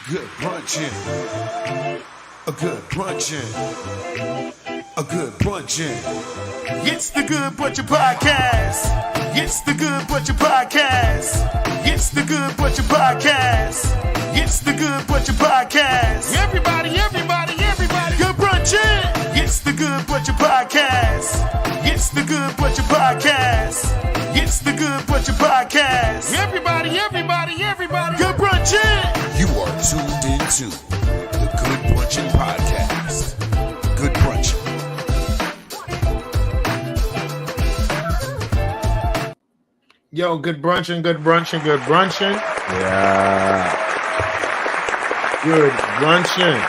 Good brunchin'. A good brunchin'. A good brunchin'. It's the Good Brunchin Podcast. It's the Good Brunchin Podcast. It's the Good Brunchin Podcast. It's the Good Brunchin Podcast. Everybody. Good brunchin'. It's the Good Brunchin Podcast. It's the Good Brunchin Podcast. It's the Good Brunchin Podcast. Everybody. Good brunchin'. You are tuned into the Good Brunchin Podcast. Good brunchin'. Yo, good brunchin'. Yeah. Good brunchin'.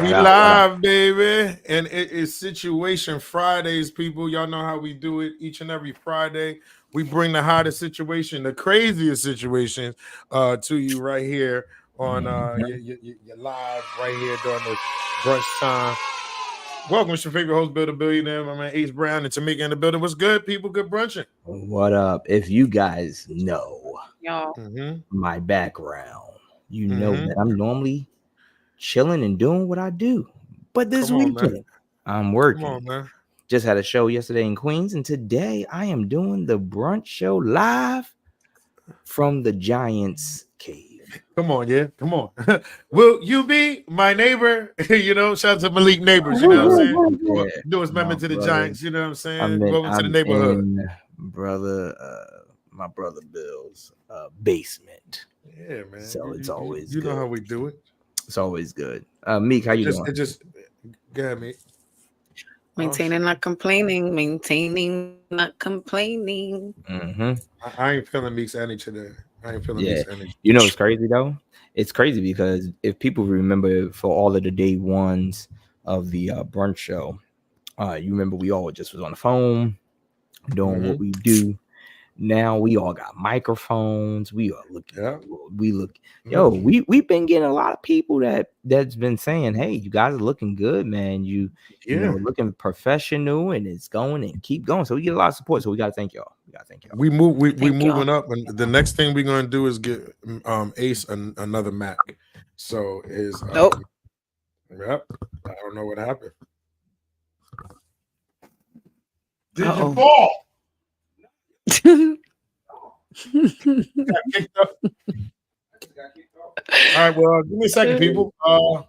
We live, baby. And it is Situation Fridays, people. Y'all know how we do it each and every Friday. We bring the hottest situation, the craziest situations to you right here on your live right here during the brunch time. Welcome, it's your favorite host, Bill the Billionaire, my man Ace Brown, and Tamika in the building. What's good, people? Good brunching. What up? If you guys know Y'all. my background, you know that I'm normally chilling and doing what I do. But this Come on, weekend, man. I'm working. Come on, man. Just had a show yesterday in Queens, and today I am doing the brunch show live from the Giants cave. Come on, yeah. Come on. Will you be my neighbor? Shout out to Malik Neighbors, you know what I'm saying? Yeah. Newest member to the brother. Giants, you know what I'm saying? I'm Welcome to the neighborhood. in my brother Bill's basement. Yeah, man. So it's always you know good. how we do it. It's always good. Meek, how you doing? Go ahead, mate. Maintaining, not complaining. Maintaining, not complaining. I ain't feeling Meek's energy today. Meek's energy. You know what's crazy though? It's crazy because if people remember for all of the day ones of the brunch show, you remember we all just was on the phone doing what we do. Now we all got microphones. We are looking. Yeah. We've been getting a lot of people that's been saying, "Hey, you guys are looking good, man. You know, looking professional, and it's going and keep going." So we get a lot of support. So we gotta thank y'all. We moving y'all. up, and the next thing we're gonna do is get Ace another Mac. So is Nope. Yep. I don't know what happened. Did Uh-oh. you fall? Got kicked up. All right, well, give me a second, people. I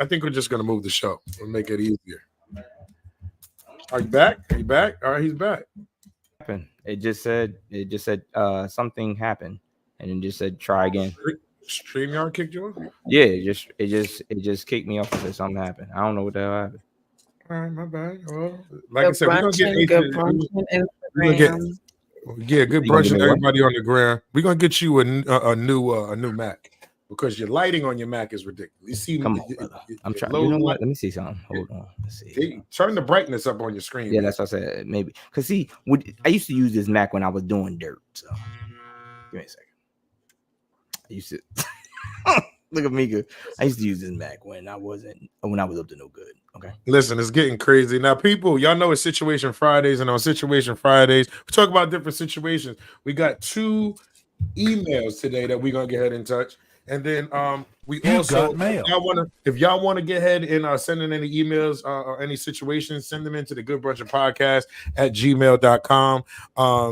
think we're just gonna move the show. We'll make it easier. Are you back? All right, he's back. It just said something happened, and it just said try again. StreamYard kicked you off? Yeah, it just kicked me off and said something happened. I don't know what the hell happened. All right, my bad. Well, like I Good said, we're gonna get good Ace. brunchin' We're gonna get Instagram. good You gonna brunchin'. give me what? Everybody on the ground. We're gonna get you a new Mac because your lighting on your Mac is ridiculous. You see, Come on, brother. I'm trying. low You know what? light- Let me see something. Hold on. Let's see. Turn the brightness up on your screen. Yeah, that's what I said. Maybe because I used to use this Mac when I was doing dirt. So give me a second. I used to look at me good. I used to use this Mac when I was up to no good. Okay. Listen, it's getting crazy now, people. Y'all know it's Situation Fridays, and on Situation Fridays, we talk about different situations. We got 2 emails today that we're gonna get ahead in touch, and then we also got mail. if y'all want to get ahead and send in any emails or any situations, send them into the Good Brunchin Podcast at gmail.com.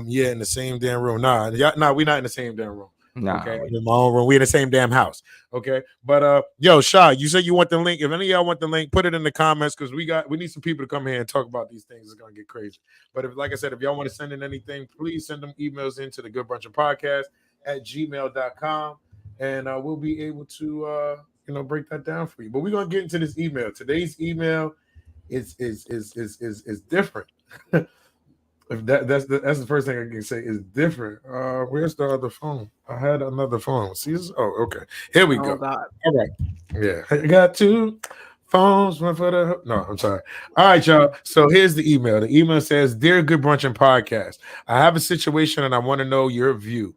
In the same damn room. We're not in the same damn room. Nah. Okay, I'm in my own room. We in the same damn house. Okay, but Shy, you said you want the link. If any of y'all want the link, put it in the comments because we need some people to come here and talk about these things. It's gonna get crazy. But if y'all want to send in anything, please send them emails into the Good Brunchin Podcast at gmail.com, and we'll be able to break that down for you. But we're gonna get into this email. Today's email is different. If that's the first thing I can say is different. Where's the other phone? I had another phone. See this? Oh, okay. Here we go. Oh, God. All right. Yeah. I got 2 phones. One for the no, I'm sorry. All right, y'all. So here's the email. The email says, "Dear Good Brunchin Podcast, I have a situation and I want to know your view.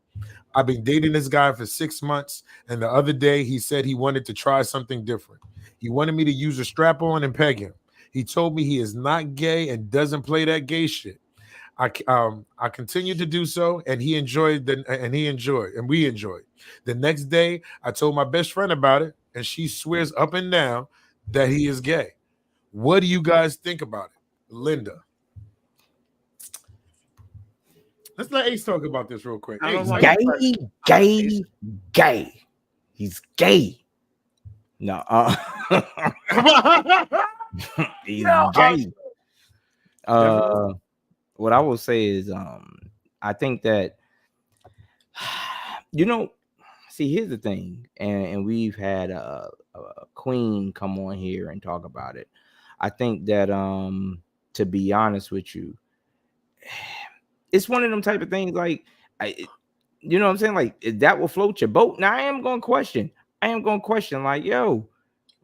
I've been dating this guy for 6 months, and the other day he said he wanted to try something different. He wanted me to use a strap-on and peg him. He told me he is not gay and doesn't play that gay shit. I continued to do so, and he enjoyed and we enjoyed. The next day, I told my best friend about it, and she swears up and down that he is gay. What do you guys think about it, Linda? Let's let Ace talk about this real quick. I don't Ace, want how to- you- Gay. He's gay. No, he's Yeah. gay. What I will say is, I think that, see, here's the thing, and we've had a queen come on here and talk about it. I think that, to be honest with you, it's one of them type of things. Like, you know what I'm saying? Like, that will float your boat. Now, I am going to question. Like, yo,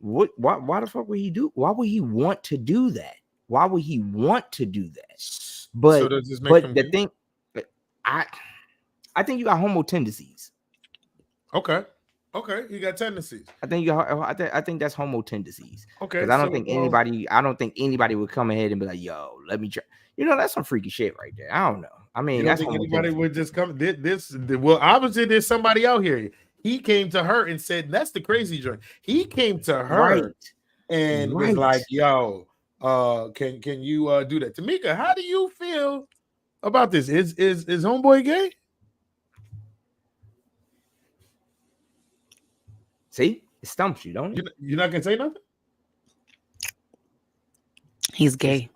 what? Why the fuck would he do? Why would he want to do that? Why would he want to do that? But So does this make him the gay? thing, I think you got homo tendencies. Okay, you got tendencies. I think that's homo tendencies. Okay, Because I don't think anybody would come ahead and be like, yo, let me try. That's some freaky shit right there. I don't know. I mean, You don't that's think homo anybody tendencies. would just come? Well, obviously there's somebody out here. He came to her and said, "That's the crazy joint." He came to her Right. and was Right. like, "Yo, can you do that?" Tamika, how do you feel about this? Is homeboy gay? See, it stumps you, don't it? You're not gonna say nothing. He's gay.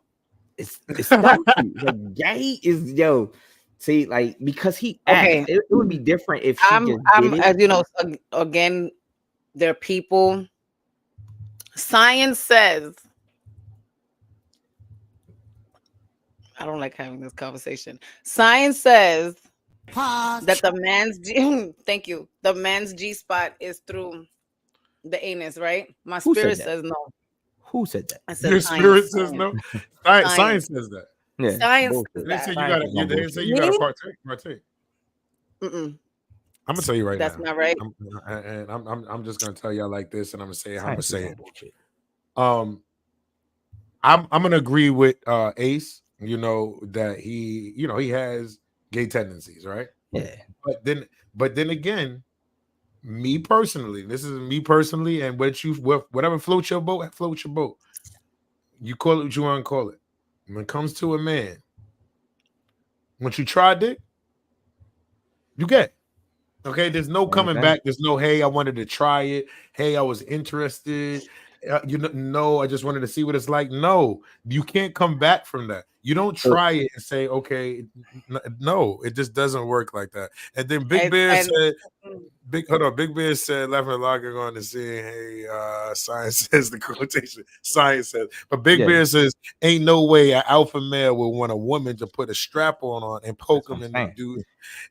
It's stumps you. Like, gay is, yo. See, like, because he asked, Okay. it would be different if she I'm just did it. as you know, again, there are people. Science says, I don't like having this conversation. Science says that the man's thank you. The man's G spot is through the anus, right? My Who said spirit that? says no. Who said that? I said Your science, spirit says science. no. Science says that. Yeah, Science bullshit. says They that. say you Science gotta. is no They say bullshit. you gotta Me? partake. Mm-mm. I'm gonna tell you right That's now. not right. I'm just gonna tell y'all like this, and I'm gonna say it how I'm gonna Science is say no it. bullshit. I'm gonna agree with Ace. That he has gay tendencies, right? Yeah. But then again, me personally, and whatever floats your boat, floats your boat. You call it what you want to call it. When it comes to a man, once you try dick, you get it. Okay, there's no coming back. There's no, hey, I wanted to try it. Hey, I was interested. No, I just wanted to see what it's like. No, you can't come back from that. You don't try it and say, okay, no, it just doesn't work like that. And then Big Bear said, Big Bear said, laughing logging on and saying, hey, science says the quotation. Science says, but Big Bear says, ain't no way an alpha male will want a woman to put a strap on and poke him and do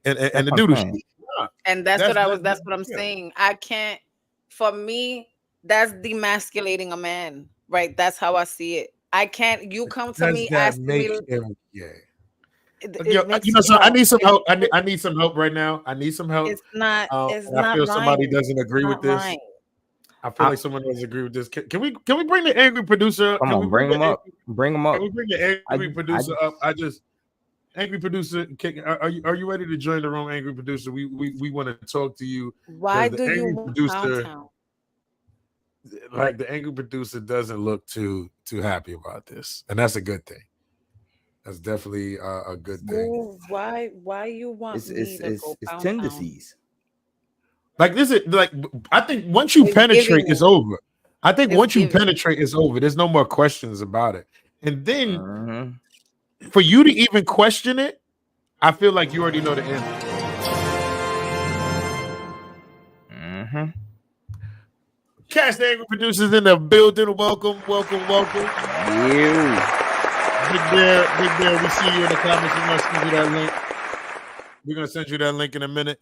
and the doodle shoot. And that's what I'm saying. I can't. For me, that's demasculating a man, right? That's how I see it. I can't. You come to me asking me. Him gay? So I need some help. I need some help right now. I need some help. It's not. It's I not feel right. somebody doesn't agree with this. Right. I feel like someone doesn't agree with this. Can we bring the angry producer? Come on, bring him up. Bring him up. Can we bring the angry producer up? Angry producer, are you ready to join the room, angry producer? We want to talk to you. Why do you want downtown? Like the angry producer doesn't look too happy about this, and that's a good thing. That's definitely a good thing. Why you want me to go it's downtown? tendencies. Like this is like I think once you penetrate, it's over. I think once you penetrate, it's over. There's no more questions about it. And then for you to even question it, I feel like you already know the answer. Cast the angry producers in the building. Welcome. Big Bear, we see you in the comments. We're gonna send you that link. We're gonna send you that link in a minute.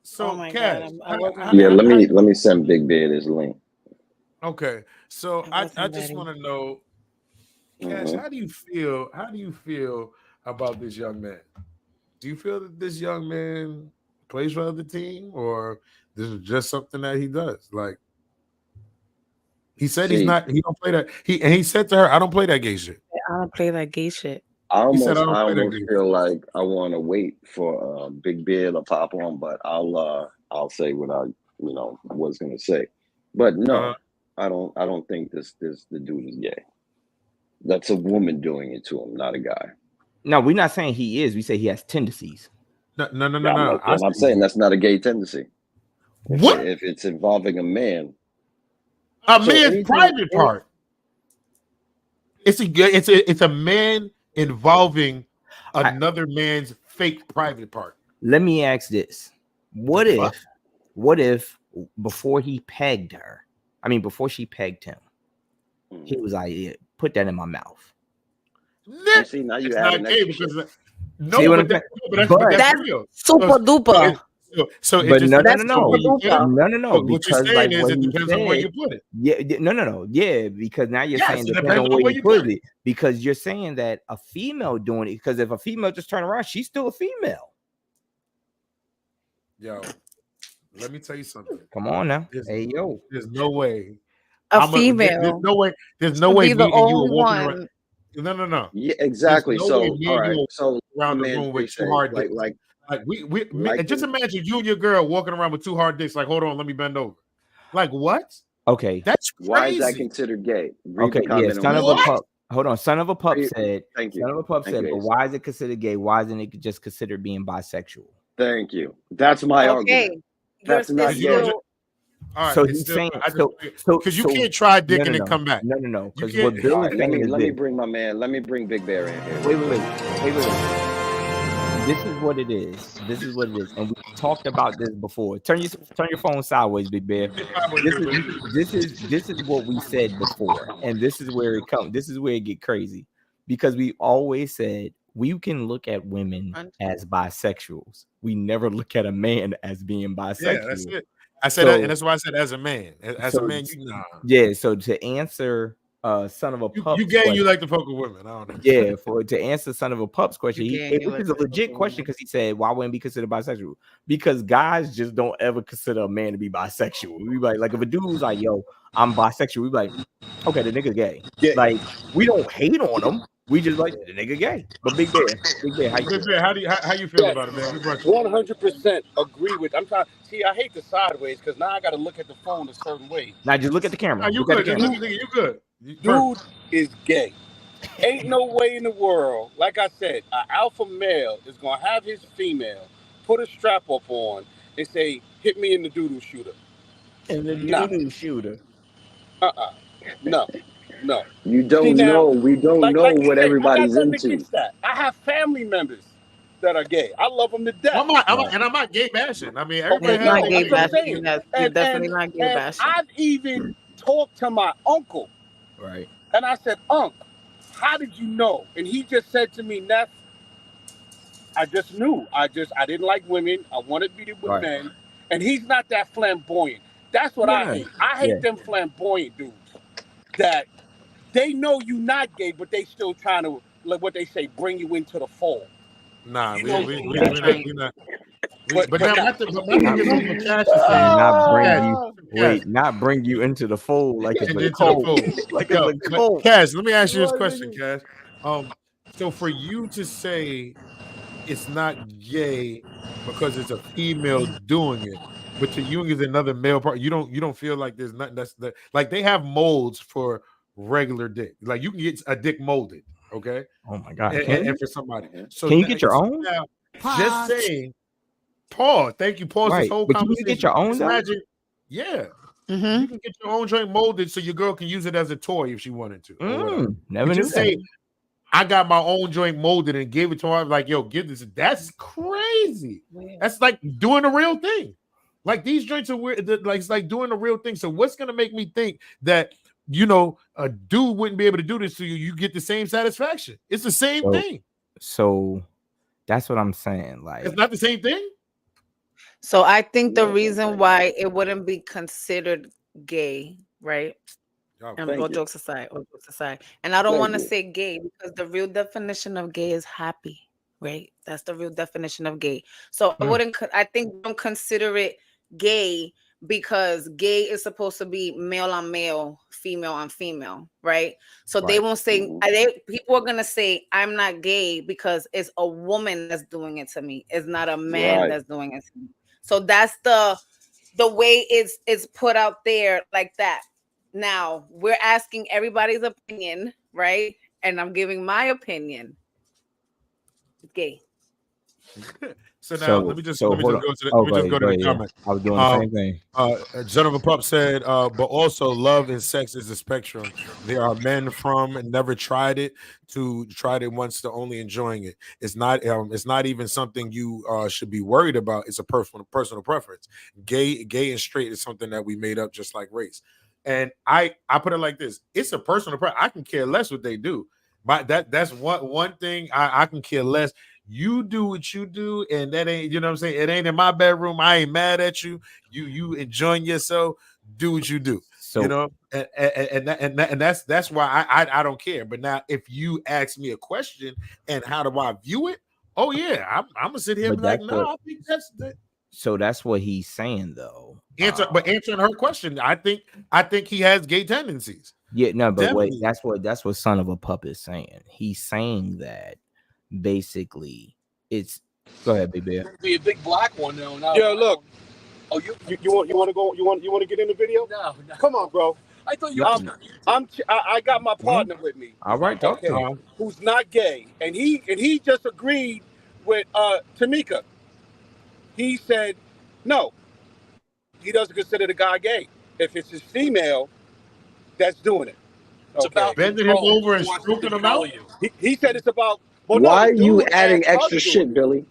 So, Cash, let me send Big Bear this link. Okay, so I just want to know, Cash, how do you feel? How do you feel about this young man? Do you feel that this young man plays for the team, or this is just something that he does? Like he said, he don't play that. He said to her, "I don't play that gay shit." I don't play that gay shit. He said, "I I don't play that almost game." feel like I want to wait for Big Beard to pop on, but I'll say what I was gonna say. But Uh, no, I don't think this the dude is gay. That's a woman doing it to him, not a guy. No, we're not saying he is. We say he has tendencies. no, no, no, no, Yeah, no. I and I'm say saying that's not a gay tendency. what If it's involving a man, a so man's anything, private part. It's a man involving another man's fake private part. Let me ask this: What The fuck? if before he pegged her, before she pegged him, he was like, yeah, "Put that in my mouth." you see, now you It's adding not gay extra shit. because See what but, I'm that, saying? but that's That's real. super duper. So it But just no, depends That's on where you super put it. duper. no, But what you're because saying like is what it he depends on where said, you put it. no, yeah, because now you're Yes, saying it depends depends on on where where you you put put it, because you're saying that a female doing it, because if a female just turn around, she's still a female. Yo, let me tell you something. Come on now, There's, hey yo, there's no way. A There's female no way. There's no should way be the me and you only are walking around. one. No. Yeah, There's exactly. no way So, me all and right. you So, are around the man, room they with two say, hard dicks. And just in, imagine you and your girl walking around with two hard dicks. Like, hold on, let me bend over. Like what? okay, That's why is that crazy. considered gay? Read the okay, yeah, comment on son the of a What? screen. pup. Hold on, son of a pup Read- said. Thank you. Son of a pup Thank said, you, but Ace. why is it considered gay? Why isn't it just considered being bisexual? Thank you. That's my argument. Okay, you're That's not Because you don't. gay. still All right, So it's he's still. saying, I just because you so can't try dick no, and then come back. no, You because can't. what Bill All is right, saying is let me this. bring my man. Let me bring Big Bear in here. Wait. This is what it is. And we talked about this before. Turn your phone sideways, Big Bear. This is what we said before, and this is where it comes. This is where it get crazy, because we always said we can look at women as bisexuals. We never look at a man as being bisexual. Yeah, that's it. I said that, and that's why I said as a man. As a man, you nah. Yeah. So to answer son of a pup, You gay, you like to fuck with women. I don't know. yeah, to answer son of a pup's question, You which is a legit question, because he said, why wouldn't be considered bisexual? Because guys just don't ever consider a man to be bisexual. We be like if a dude was like, yo, I'm bisexual, we be like, okay, the nigga gay. Yeah. Like we don't hate on him. We just like the nigga gay. But Big Bear, how you Big feel? Bear, how you feel about it, man? We brought you. 100% agree with. I'm trying. See, I hate the sideways because now I got to look at the phone a certain way. Now just look at the camera. Nah, you Look at good. the Just camera. look at you good. Dude is gay. Ain't no way in the world. Like I said, an alpha male is gonna have his female put a strap up on and say, "Hit me in the doodle shooter." And the Nah. doo-doo shooter. No. You See don't now, know. We don't know like what I everybody's got nothing into. against that. I have family members that are gay. I love them to death. I'm not gay bashing. I mean, everybody It's Okay, has not no, gay that's what I'm bashing. saying. You're And definitely not gay bashing. I've even talked to my uncle, Right. and I said, "Unc, how did you know?" And he just said to me, "Neff, I just knew. I didn't like women. I wanted to be with Right. men." And he's not that flamboyant. That's what I Yeah. hate. I hate them flamboyant dudes that they know you not gay, but they still trying to, like what they say, bring you into the fold. Nah, You we know, not. But now my thing is what Cash is saying. Not bring Cash, you. Cash, Wait, not bring you into the fold like it's and a into the cult. fold. Like Yo, it's a but cult. Cash, let me ask you this question, Cash. So for you to say it's not gay because it's a female doing it, but to you is another male part, you don't feel like there's nothing that's like they have molds for regular dick. Like you can get a dick molded, okay? Oh my god! And for somebody. So Can you get your own? Now, just saying, Paul, thank you. Pause this Right, whole but you conversation. can get your own, Just though? imagine, yeah. Mm-hmm. You can get your own joint molded so your girl can use it as a toy if she wanted to, or whatever. Never But knew just that. say, I got my own joint molded and gave it to her. Like, yo, give this. That's crazy. That's like doing the real thing. Like these joints are weird. Like it's like doing the real thing. So what's gonna make me think that a dude wouldn't be able to do this to you? You get the same satisfaction. It's the same thing. So that's what I'm saying. Like It's not the same thing. So I think the reason why it wouldn't be considered gay, right? All jokes aside, and I don't want to say gay because the real definition of gay is happy, right? That's the real definition of gay. So I think don't consider it gay because gay is supposed to be male on male, female on female, right? So they won't say, people are gonna say I'm not gay because it's a woman that's doing it to me. It's not a man that's doing it to me. So that's the way it's put out there like that. Now we're asking everybody's opinion, right? And I'm giving my opinion. It's gay. So now let me just go to the comment. I was doing the same thing. Jennifer Pup said, but also love and sex is a spectrum. There are men from and never tried it to tried it once to only enjoying it. It's not even something you should be worried about. It's a personal preference. Gay and straight is something that we made up just like race. And I put it like this: it's a personal preference. I can care less what they do. That's one thing I can care less. You do what you do, and that ain't, you know what I'm saying? It ain't in my bedroom. I ain't mad at you. You enjoying yourself. Do what you do. So, you know, and that's why I don't care. But now, if you ask me a question and how do I view it? Oh yeah, I'm gonna sit here and be like, no, I think that's that. So that's what he's saying, though. Answering her question, I think he has gay tendencies. Yeah, no, but wait, that's what Son of a Pup is saying. He's saying that basically it's. Go ahead, Big Bear. Be a big black one though. No. Yeah, look. Oh, you want to go? You want to get in the video? No. Come on, bro. I thought you. I got my partner with me. All right, talk to him. Who's not gay, and he just agreed with Tamika. He said no. He doesn't consider the guy gay. If it's his female that's doing it. It's about bending him over and stroking him out. He said it's about. Well, why are you adding extra shit, Billy?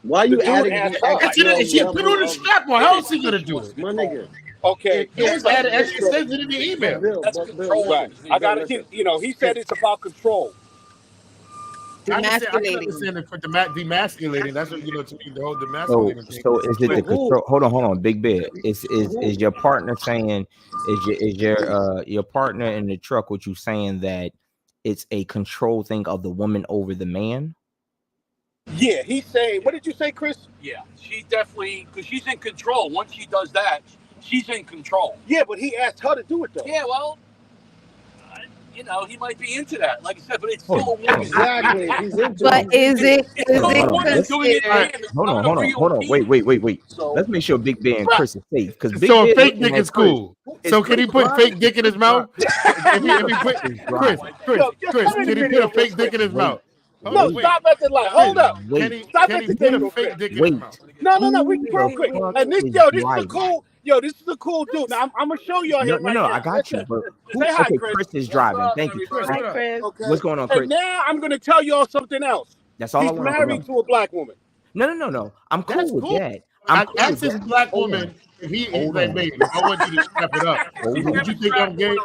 Why are you adding extra shit? Put on the strap on. How else he gonna do it? My nigga. Okay. He's adding extra things in the email. That's control. Right. I gotta keep. He said it's about control. Demasculating. Demasculating. That's what to me the whole demasculating thing. So is it the control? Hold on, Big Bear. Is your partner saying? Is your partner in the truck? What you saying that it's a control thing of the woman over the man? Yeah, he's saying. What did you say, Chris? Yeah, she definitely, because she's in control. Once she does that, she's in control. Yeah, but he asked her to do it though. Yeah, well. He might be into that, like I said, but it's still a woman. Exactly, he's into but it. Is it Hold on. Wait. So, let's make sure Big Ben and Chris is safe. Because so fake dick is cool. So can he put fake dick in his mouth? If he put Chris, can he put a fake dick in his mouth? No, stop at the light. Hold up. Can he put a fake dick in his mouth? No. We can real quick. And this is a cool. This is a cool dude. Now I'm gonna show y'all him. No, I got you. But Chris is driving. Thank you, Chris. Hi, Chris. Okay. What's going on, Chris? And now I'm gonna tell y'all something else. That's all. He's married to a black woman. No. I'm cool with that. I asked this black woman if he's like, baby, I want you to step it up. Did you think I'm gay?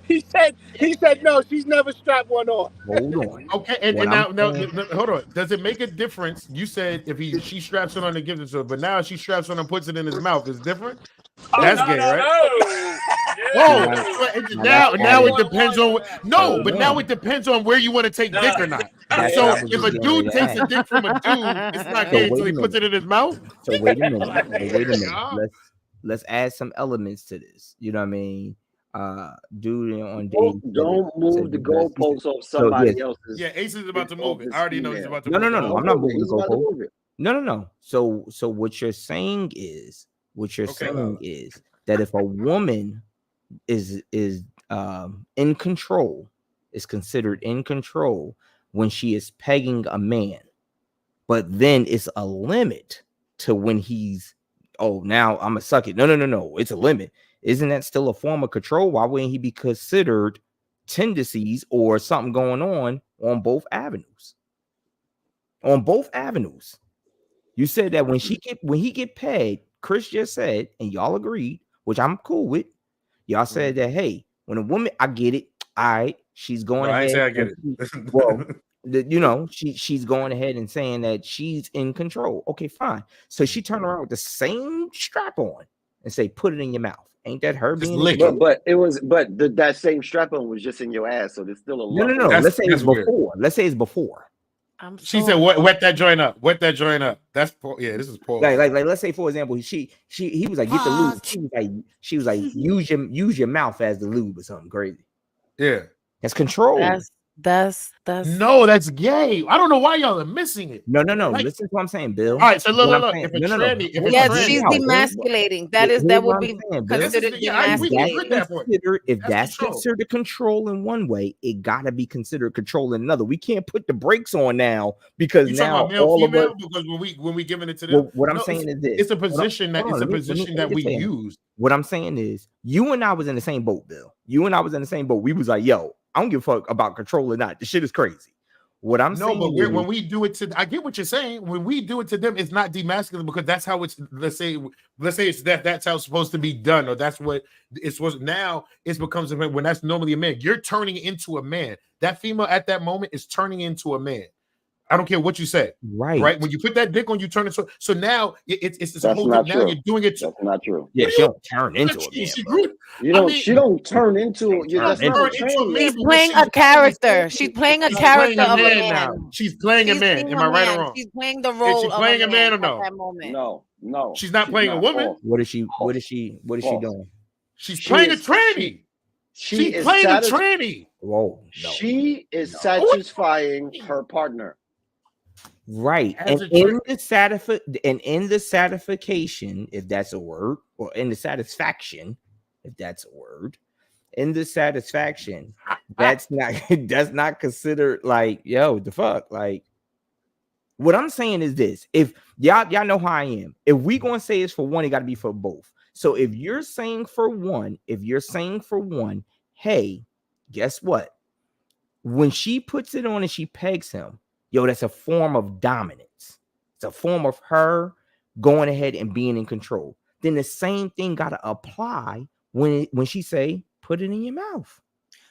He said no, she's never strapped one on. Hold on. Okay, and now hold on. Does it make a difference? You said if she straps it on and gives it to her, but now she straps on and puts it in his mouth. It's different. That's gay, right? Now it depends on now it depends on where you want to take dick or not. So if a dude takes a dick from a dude, it's not gay until he puts it in his mouth. So wait a minute. Let's add some elements to this. You know what I mean? Dude on don't move the goalposts off somebody else's. Yeah, Ace is about to move it. I already know he's about to move it. No, I'm not moving the goalpost. No. So what you're saying is that if a woman is in control, is considered in control when she is pegging a man, but then it's a limit to when he's now I'm gonna suck it. No, it's a limit. Isn't that still a form of control? Why wouldn't he be considered tendencies or something going on both avenues? On both avenues. You said that when he get paid, Chris just said, and y'all agreed, which I'm cool with. Y'all said that, hey, when a woman, I get it. All right, she's going ahead. I get it. Well, she's going ahead and saying that she's in control. Okay, fine. So she turned around with the same strap on and say, put it in your mouth. Ain't that her being? But that same strap on was just in your ass, so there's still a no. Let's say it's before. Let's say it's before. She said, "Wet that joint up. Wet that joint up." That's this is Paul. Like let's say for example, he was like, get the lube. She was like use your mouth as the lube or something crazy. Yeah, that's control. That's no, that's gay. I don't know why y'all are missing it. No. Like, listen to what I'm saying, Bill. All right, so look. If it's tranny, she's demasculating. That would be considered demasculating. If that's considered control in one way, it gotta be considered control in another. We can't put the brakes on now because now all of us. Because when we giving it to them, what I'm saying is this: it's a position that we use. What I'm saying is, you and I was in the same boat, Bill. You and I was in the same boat. We was like, yo, I don't give a fuck about control or not. This shit is crazy. What I'm saying is, when we do it to, I get what you're saying. When we do it to them, it's not demasculating because that's how it's. Let's say it's that's how it's supposed to be done, or that's what it's supposed. Now it becomes when that's normally a man. You're turning into a man. That female at that moment is turning into a man. I don't care what you say. Right. When you put that dick on, you turn it. So now it's this whole thing. Now you're doing it. That's not true. Yeah, she don't turn into a man. She don't turn into. She's playing a character. She's playing a character of a man now. She's playing a man. Am I right or wrong? She's playing the role. Is she playing a man or no? No. She's not playing a woman. What is she doing? She's playing a tranny. She's playing a tranny. Whoa. No. She is satisfying her partner. Right. And in the satisfaction, if that's a word, or in the satisfaction, if that's a word, in the satisfaction, that's not considered like, yo, the fuck. Like, what I'm saying is this: if y'all know how I am, if we gonna say it's for one, it gotta be for both. So if you're saying for one, hey, guess what? When she puts it on and she pegs him, yo, that's a form of dominance. It's a form of her going ahead and being in control. Then the same thing got to apply when she say, put it in your mouth.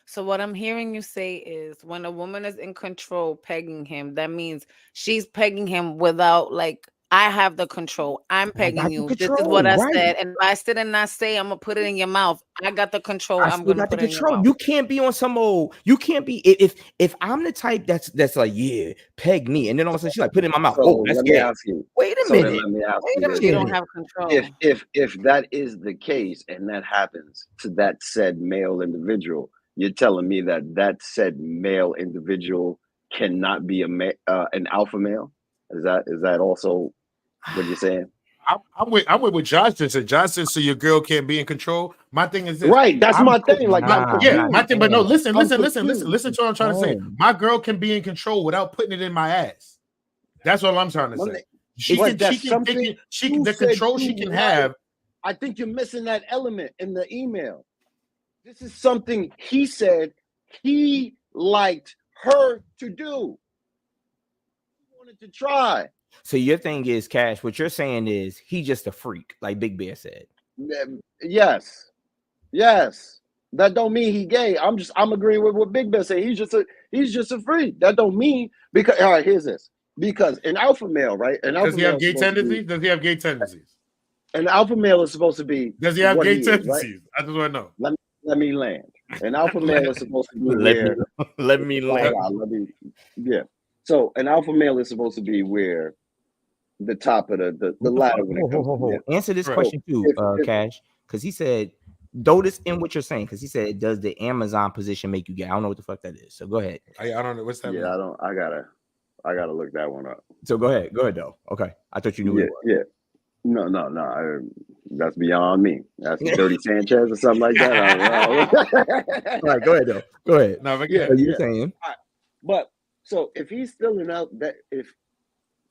So what I'm hearing you say is when a woman is in control pegging him, that means she's pegging him without like, I have the control. I'm pegging you. This is what I said. And if I sit and not say, I'm going to put it in your mouth. I got the control. I'm going to put it in your mouth. You can't be on some old, you can't be, if I'm the type that's like, yeah, peg me. And then all of a sudden she's like, put it in my mouth. So let me ask you. Wait a minute. Let me ask you. You don't have control. If that is the case and that happens to that said male individual, you're telling me that said male individual cannot be an alpha male? Is that also what you're saying? I'm with what Josh just said. Josh said, so your girl can't be in control. My thing is this. Right. That's my thing. Like, my thing. But no, listen to what I'm trying to say. My girl can be in control without putting it in my ass. That's all I'm trying to say. The control she can have. I think you're missing that element in the email. This is something he said he liked her to do. He wanted to try. So your thing is, Cash, what you're saying is he just a freak, like Big Bear said. Yes. That don't mean he gay. I'm agreeing with what Big Bear said. He's just a freak. That don't mean because all right, here's this. Because an alpha male, right? Does he have gay tendencies? Does he have gay tendencies? An alpha male is supposed to be. Does he have gay tendencies? Right? I just want to know. Let me land. An alpha male is supposed to be where. Let me land. Yeah. So an alpha male is supposed to be where the top of the ladder. Answer this question too, Cash, because he said, though this in what you're saying, because he said, does the Amazon position make you gay? I don't know what the fuck that is. So go ahead. I don't know what's that. Yeah, mean? I gotta look that one up. So go ahead though. Okay, I thought you knew. Yeah. No. That's beyond me. That's Dirty Sanchez or something like that. All right, go ahead though. Go ahead. No, but you're saying. Right. But so if he's filling out that, if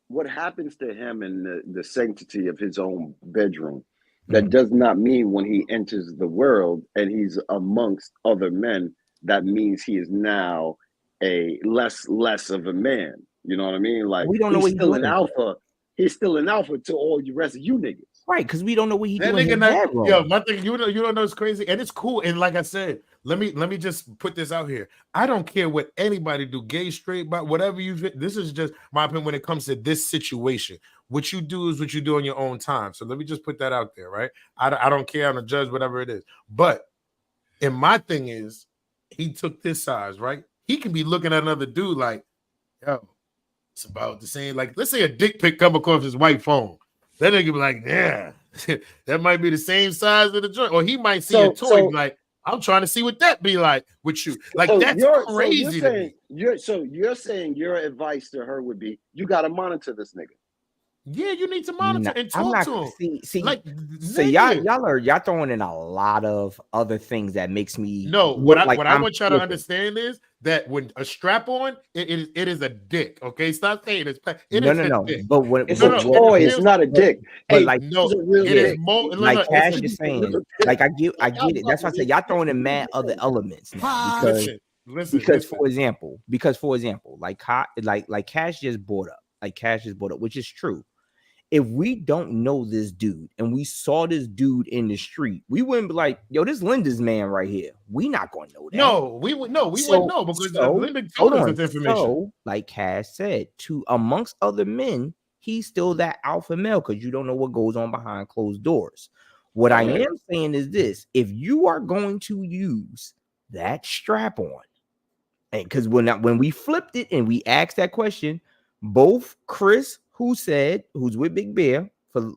what happens to him in the sanctity of his own bedroom, that does not mean when he enters the world and he's amongst other men, that means he is now a less of a man. You know what I mean? Like, we don't know he's still an alpha. He's still an alpha to all you rest of you niggas. Right, because we don't know what he's doing. My thing, you don't know it's crazy, and it's cool. And like I said, let me just put this out here. I don't care what anybody do, gay, straight, but whatever you. This is just my opinion when it comes to this situation. What you do is what you do on your own time. So let me just put that out there, right? I don't care. I'm a judge, whatever it is. But and my thing is, he took this size, right? He can be looking at another dude like, yo, It's about the same. Like, let's say a dick pic come across his white phone. That nigga be like, yeah, that might be the same size of the joint. Or he might see a toy and be like, I'm trying to see what that be like with you. Like, that's crazy to me. You're saying your advice to her would be, you got to monitor this nigga. Yeah, you need to monitor and talk to him. See, like, so y'all throwing in a lot of other things that makes me. No, what I want y'all to understand is that when a strap on, it is a dick. Okay, stop saying it's. No. Dick. But when it's a toy, it's not a dick. But hey, like, no, it is more. Like Cash is saying, like I get it. That's why I say y'all throwing in mad other elements now because for example, like Cash just brought up, which is true. If we don't know this dude and we saw this dude in the street, we wouldn't be like, yo, this Linda's man right here. We not gonna know that. No, we wouldn't know because Linda told us this information. So, like Cash said, amongst other men, he's still that alpha male because you don't know what goes on behind closed doors. What I am saying is this: if you are going to use that strap on, and because when we flipped it and we asked that question, both Chris, who's with Big Bear, for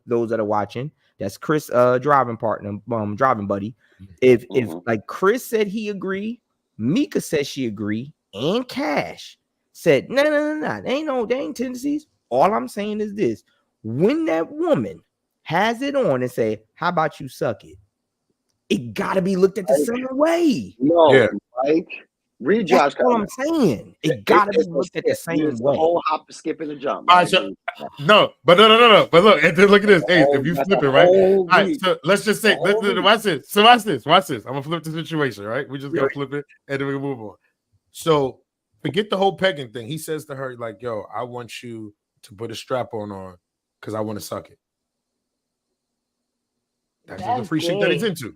those that are watching, that's Chris driving partner, driving buddy. If like Chris said he agreed, Mika said she agreed, and Cash said no, they ain't tendencies. All I'm saying is this: when that woman has it on and say, how about you suck it, it gotta be looked at the same way. No, Mike. Read Josh. That's what I'm saying. It gotta be looked at the same way. The whole hop, skip, and a jump. All right, so, no. But look, look at this. Hey, if you flip it, right? All right, so let's just say, watch this. So watch this. I'm gonna flip the situation, right? We just gonna flip it and then we can move on. So forget the whole pegging thing. He says to her, like, yo, I want you to put a strap on because I want to suck it. That's the free shit that he's into.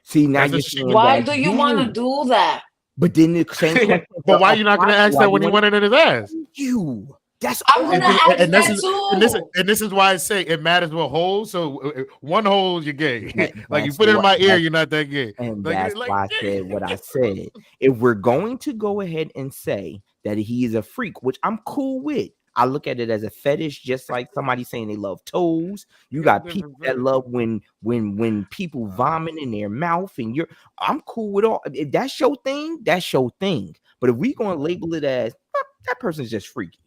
See, now why do you want to do that? But then the same question. But why are you not going to ask that when he wanted it in his ass? That's I'm gonna ask that too. And this is why I say it matters what hole. So one hole, you're gay. Like you put it in my ear, you're not that gay. And that's why I said what I said. If we're going to go ahead and say that he is a freak, which I'm cool with, I look at it as a fetish, just like somebody saying they love toes. You got people that love when people vomit in their mouth, and I'm cool with all. If that's your thing, that's your thing. But if we gonna label it as that person's just freaky,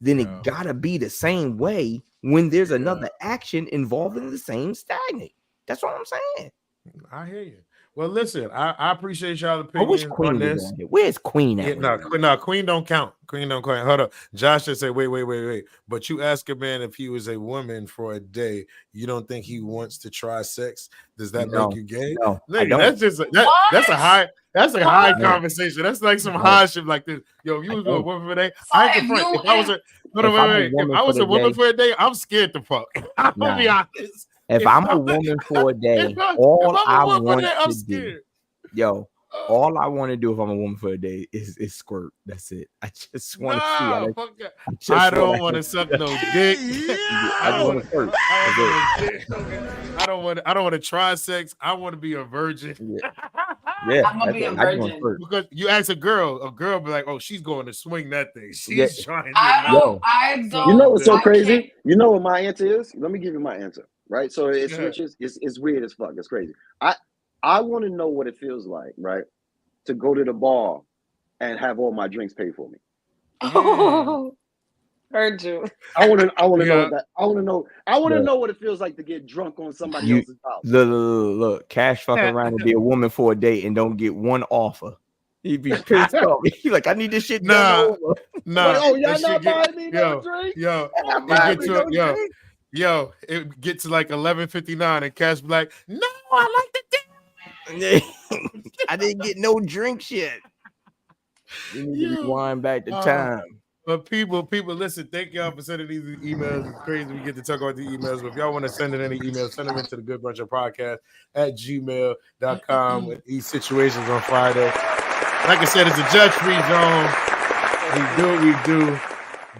then it gotta be the same way when there's another action involving the same stagnant. That's what I'm saying. I hear you. Well, listen, I appreciate y'all opinions on this. Where's Queen at? No, Queen don't count. Queen don't count. Hold up. Josh just said, wait. But you ask a man if he was a woman for a day, you don't think he wants to try sex? Does that make you gay? No, nigga, that's just that's a high conversation. That's like some high shit like this. Yo, if you was a woman for a day, I ain't front. If I was if I was a woman for a day, I'm scared to fuck. I'm gonna be honest. If I'm a woman for a day, all I want to do if I'm a woman for a day is squirt. That's it. I just want to see. I don't want to suck no dick. I just want to squirt. I don't want to try sex. I want to be a virgin. Yeah, I'm gonna be a virgin. Because you ask a girl be like, "Oh, she's going to swing that thing. She's trying." I don't. You know what's so crazy? You know what my answer is? Let me give you my answer. Right, so it switches. It's weird as fuck. It's crazy. I want to know what it feels like, right, to go to the bar and have all my drinks paid for me. Oh, heard you. I want to know that. I want to know what it feels like to get drunk on somebody else's house. Look, Cash fucking around and be a woman for a day and don't get one offer. He'd be pissed off. He's like, I need this shit done over. Nah. Oh, y'all not buying me no drink? Yo, it gets to like 11:59 and Cash be like, no, I like the thing. I didn't get no drinks yet. You need to rewind back the time. But people, listen, thank y'all for sending these emails. It's crazy we get to talk about the emails. But if y'all want to send in any emails, send them into the Good Brunchin Podcast at gmail.com with these situations on Friday. Like I said, it's a judge-free zone. We do what we do.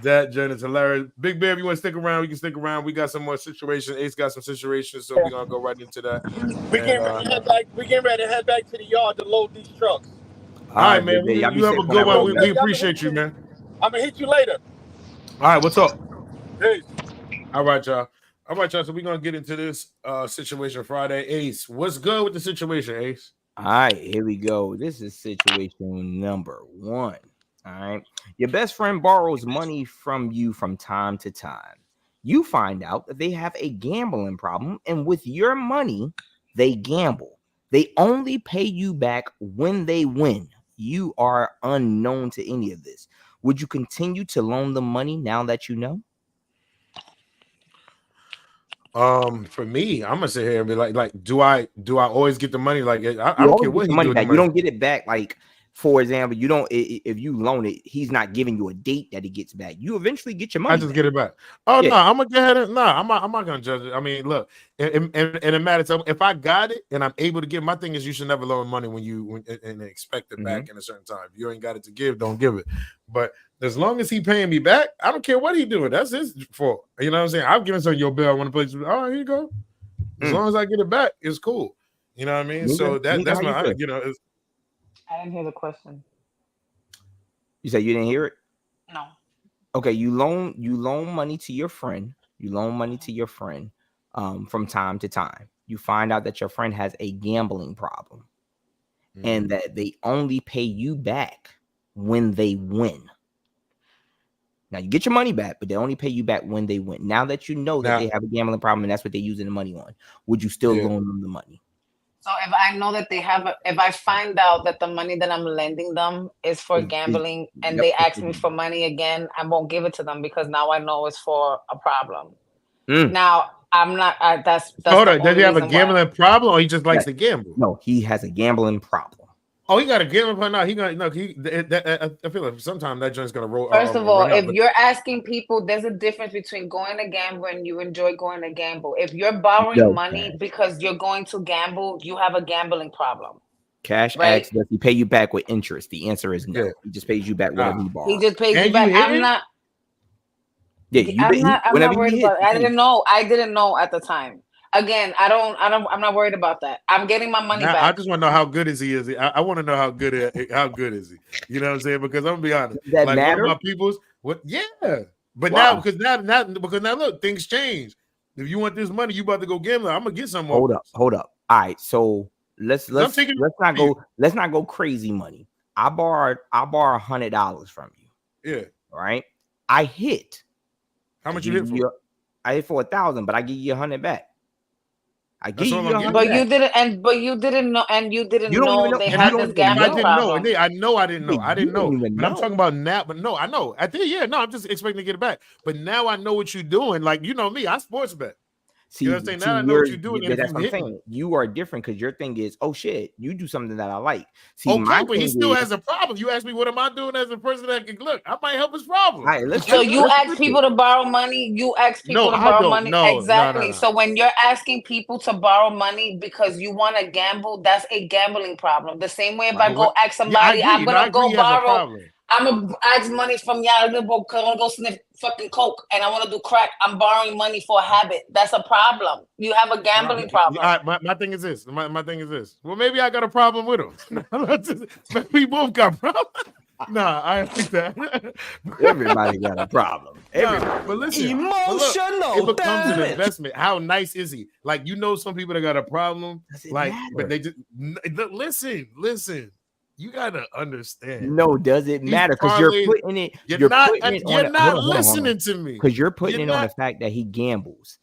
That journey is hilarious. Big Bear, if you want to stick around, we can stick around. We got some more situations. Ace got some situations, so we're gonna go right into that. We getting ready to head back to the yard to load these trucks. All right, man. You have a good one. We appreciate you, man. I'm gonna hit you later. All right, what's up? Peace. All right, y'all. So we're gonna get into this situation Friday. Ace, what's good with the situation, Ace? All right, here we go. This is situation number 1. All right. Your best friend borrows money from you from time to time. You find out that they have a gambling problem, and with your money, they gamble. They only pay you back when they win. You are unknown to any of this. Would you continue to loan them money now that you know? For me, I'm gonna sit here and be like, do I always get the money? Like, I You don't care always what get he the money do. back. You don't get it back. Like, for example, you don't. If you loan it, he's not giving you a date that he gets back. You eventually get your money. I just back. get it back. Oh Yeah. no, I'm gonna go ahead and I'm not gonna judge it. I mean, look, and it matters. If I got it and I'm able to give, my thing is you should never loan money when and expect it back in a certain time. If you ain't got it to give, don't give it. But as long as he paying me back, I don't care what he doing. That's his fault. You know what I'm saying? I'm giving some your bill. I want to play. Oh, here you go. As long as I get it back, it's cool. You know what I mean? So that's my, I didn't hear the question. You said you didn't hear it? No. Okay, you loan money to your friend. You loan money to your friend from time to time. You find out that your friend has a gambling problem and that they only pay you back when they win. Now you get your money back, but they only pay you back when they win. Now that you know that they have a gambling problem and that's what they're using the money on, would you still loan them the money? So if I know that they have, if I find out that the money that I'm lending them is for gambling and they ask me for money again, I won't give it to them because now I know it's for a problem. Now I'm not. That's hold on. Does he have a gambling problem, or he just likes to gamble? No, he has a gambling problem. Oh, he got a gambling problem. No, he got no. I feel like sometimes that joint's gonna roll. First of all, if you're asking people, there's a difference between going to gamble and you enjoy going to gamble. If you're borrowing money because you're going to gamble, you have a gambling problem. Cash asks, does he pay you back with interest? The answer is no. He just pays you back whatever he borrows. He just pays you back. I'm not. Yeah, I'm not worried about it. I didn't know at the time. Again, I'm not worried about that. I'm getting my money back. I just want to know how good is he? I want to know how good is he? You know what I'm saying? Because I'm gonna be honest. Does that like matter? One of my people's but now because now look, things change. If you want this money, you about to go gambling. I'm gonna get some. Hold up. All right, so let's not go crazy money. I borrow $100 from you. Yeah. All right. I hit. How much you hit for? I hit for 1,000, but I give you 100 back. I give you 100 but back. you didn't know they had this gambling problem. I didn't know. But I'm talking about now. But no, I know. I think I'm just expecting to get it back. But now I know what you're doing. Like you know me, I sports bet. See, you know what I'm saying? Now I know what you're doing. That's what I'm saying. You are different because your thing is, oh shit, you do something that I like. See, but he still has a problem. You ask me, what am I doing as a person that can look? I might help his problem. All right, so you ask people to borrow money. You ask people to borrow money. No, exactly. No. So when you're asking people to borrow money because you want to gamble, that's a gambling problem. The same way if I go ask somebody, I'm gonna go borrow. I'm gonna ask money from y'all. I'm gonna go sniff fucking coke, and I want to do crack. I'm borrowing money for a habit. That's a problem. You have a gambling problem. My thing is this. My thing is this. Well, maybe I got a problem with him. We both got problems. Nah, I don't think that. Everybody got a problem. But listen, emotional. It becomes an investment. How nice is he? Like some people that got a problem. But they just listen. You gotta understand. No, does it matter? Because you're putting it. You're not listening to me. Because you're putting it on the fact that he gambles.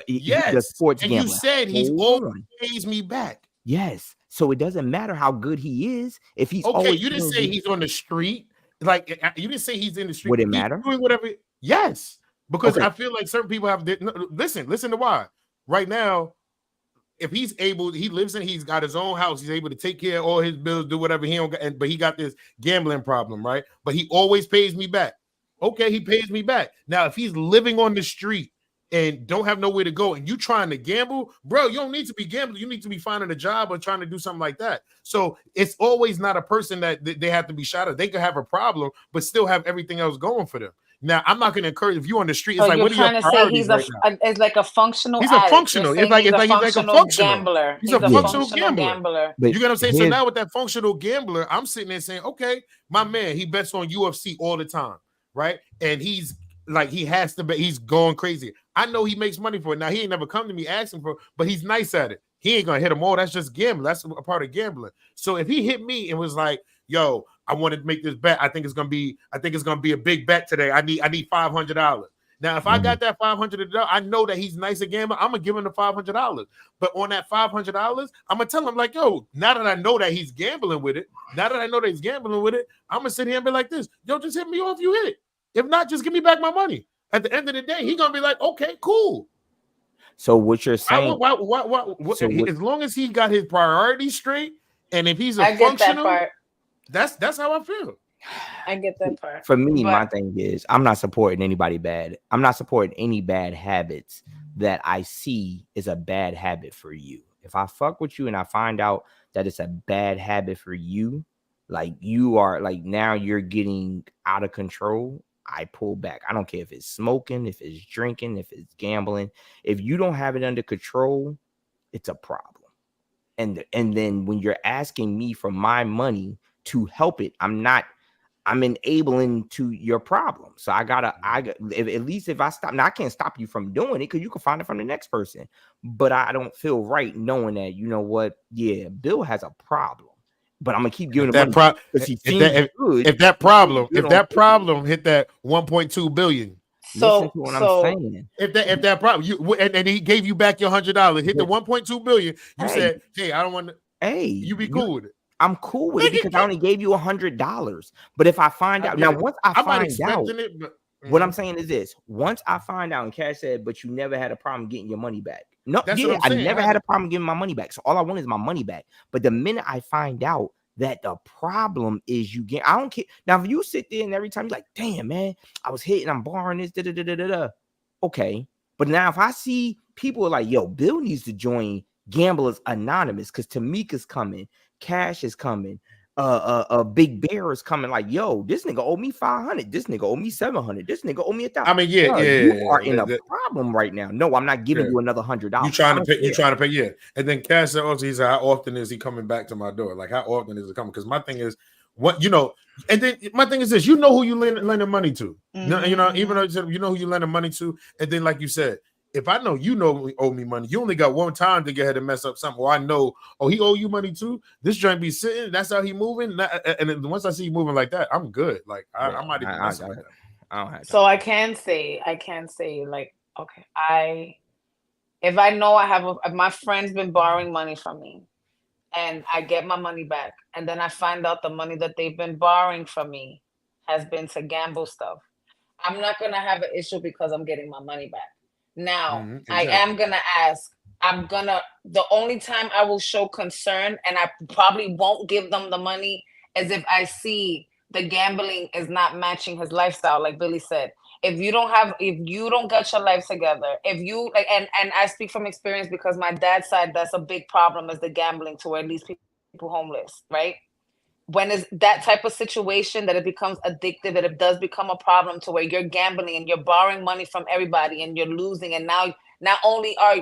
Yes, the sports and gambling. You said he's always pays me back. Yes, so it doesn't matter how good he is if he's always. You didn't say he's on the street. Like you didn't say he's in the street. Would it matter? Doing whatever. Yes, because I feel like certain people have. Listen to why. Right now, if he's able, he's got his own house. He's able to take care of all his bills, do whatever he don't. But he got this gambling problem, right? But he always pays me back. Okay, he pays me back. Now, if he's living on the street and don't have nowhere to go, and you trying to gamble, bro, you don't need to be gambling. You need to be finding a job or trying to do something like that. So it's always not a person that they have to be shot at. They could have a problem, but still have everything else going for them. Now, I'm not going to encourage if you on the street. It's like, what are your priorities right now? It's like a functional. He's a functional. It's like a functional gambler. He's a functional gambler. But you got to say so. Now with that functional gambler, I'm sitting there saying, okay, my man, he bets on UFC all the time. right? And he's like, he has to be, he's going crazy. I know he makes money for it. Now, he ain't never come to me asking for it, but he's nice at it. He ain't gonna hit them all. That's just gambling. That's a part of gambling. So if he hit me and was like, yo, I want to make this bet. I think it's gonna be a big bet today. I need $500. Now, if I got that $500, I know that he's nice at gambling. I'm gonna give him the $500. But on that $500, I'm gonna tell him like, yo, now that I know that he's gambling with it, I'm gonna sit here and be like this, yo, just hit me off, you hit it. If not, just give me back my money. At the end of the day, he's gonna be like, okay, cool. So what you're saying? As long as he got his priorities straight, and if he's I get that part. That's how I feel. I get that part. For me, my thing is, I'm not supporting anybody bad. I'm not supporting any bad habits that I see is a bad habit for you. If I fuck with you and I find out that it's a bad habit for you, like you are like now you're getting out of control, I pull back. I don't care if it's smoking, if it's drinking, if it's gambling. If you don't have it under control, it's a problem. And then when you're asking me for my money to help it, I'm enabling to your problem. So at least if I stop, now I can't stop you from doing it because you can find it from the next person. But I don't feel right knowing that, you know what? Yeah, Bill has a problem. But I'm gonna keep giving him money because he seems good. If that problem hit that 1.2 billion. So what I'm saying. If that problem and he gave you back your $100, hit the 1.2 billion. You said, hey, I don't want to. Hey, you be cool with it. I'm cool with it because I only gave you $100. But if I find out now, once I find out, what I'm saying is this: once I find out, and Cash said, but you never had a problem getting your money back. No, I never had a problem getting my money back. So all I want is my money back. But the minute I find out that the problem is you get, I don't care. Now, if you sit there and every time you're like, damn, man, I was hitting, I'm borrowing this, okay. But now if I see people are like, yo, Bill needs to join Gamblers Anonymous because Tamika's coming, Cash is coming, Big Bear is coming. Like, yo, this nigga owe me $500. This nigga owe me $700. This nigga owe me $1,000. I mean, you are in a problem right now. No, I'm not giving you another $100. You trying to pay, yeah. And then Cash said also, he said, how often is he coming back to my door? Like, how often is it coming? Because my thing is, what you know, and then my thing is this: you know who you lending money to. You know, even though you said you know who you lending money to, and then like you said, if I know you owe me money, you only got one time to get ahead and mess up something. Well, I know, he owe you money too. This joint be sitting. That's how he moving. And then once I see you moving like that, I'm good. Like I might even mess like that. I don't have so I can say like, okay, if I know if my friend's been borrowing money from me, and I get my money back, and then I find out the money that they've been borrowing from me has been to gamble stuff, I'm not gonna have an issue because I'm getting my money back. Now, exactly. I am going to ask, the only time I will show concern, and I probably won't give them the money, is if I see the gambling is not matching his lifestyle, like Billy said. If you don't get your life together, and I speak from experience because my dad's side, that's a big problem is the gambling to where it leaves people homeless, right? When is that type of situation that it becomes addictive, that it does become a problem to where you're gambling and you're borrowing money from everybody and you're losing, and now not only are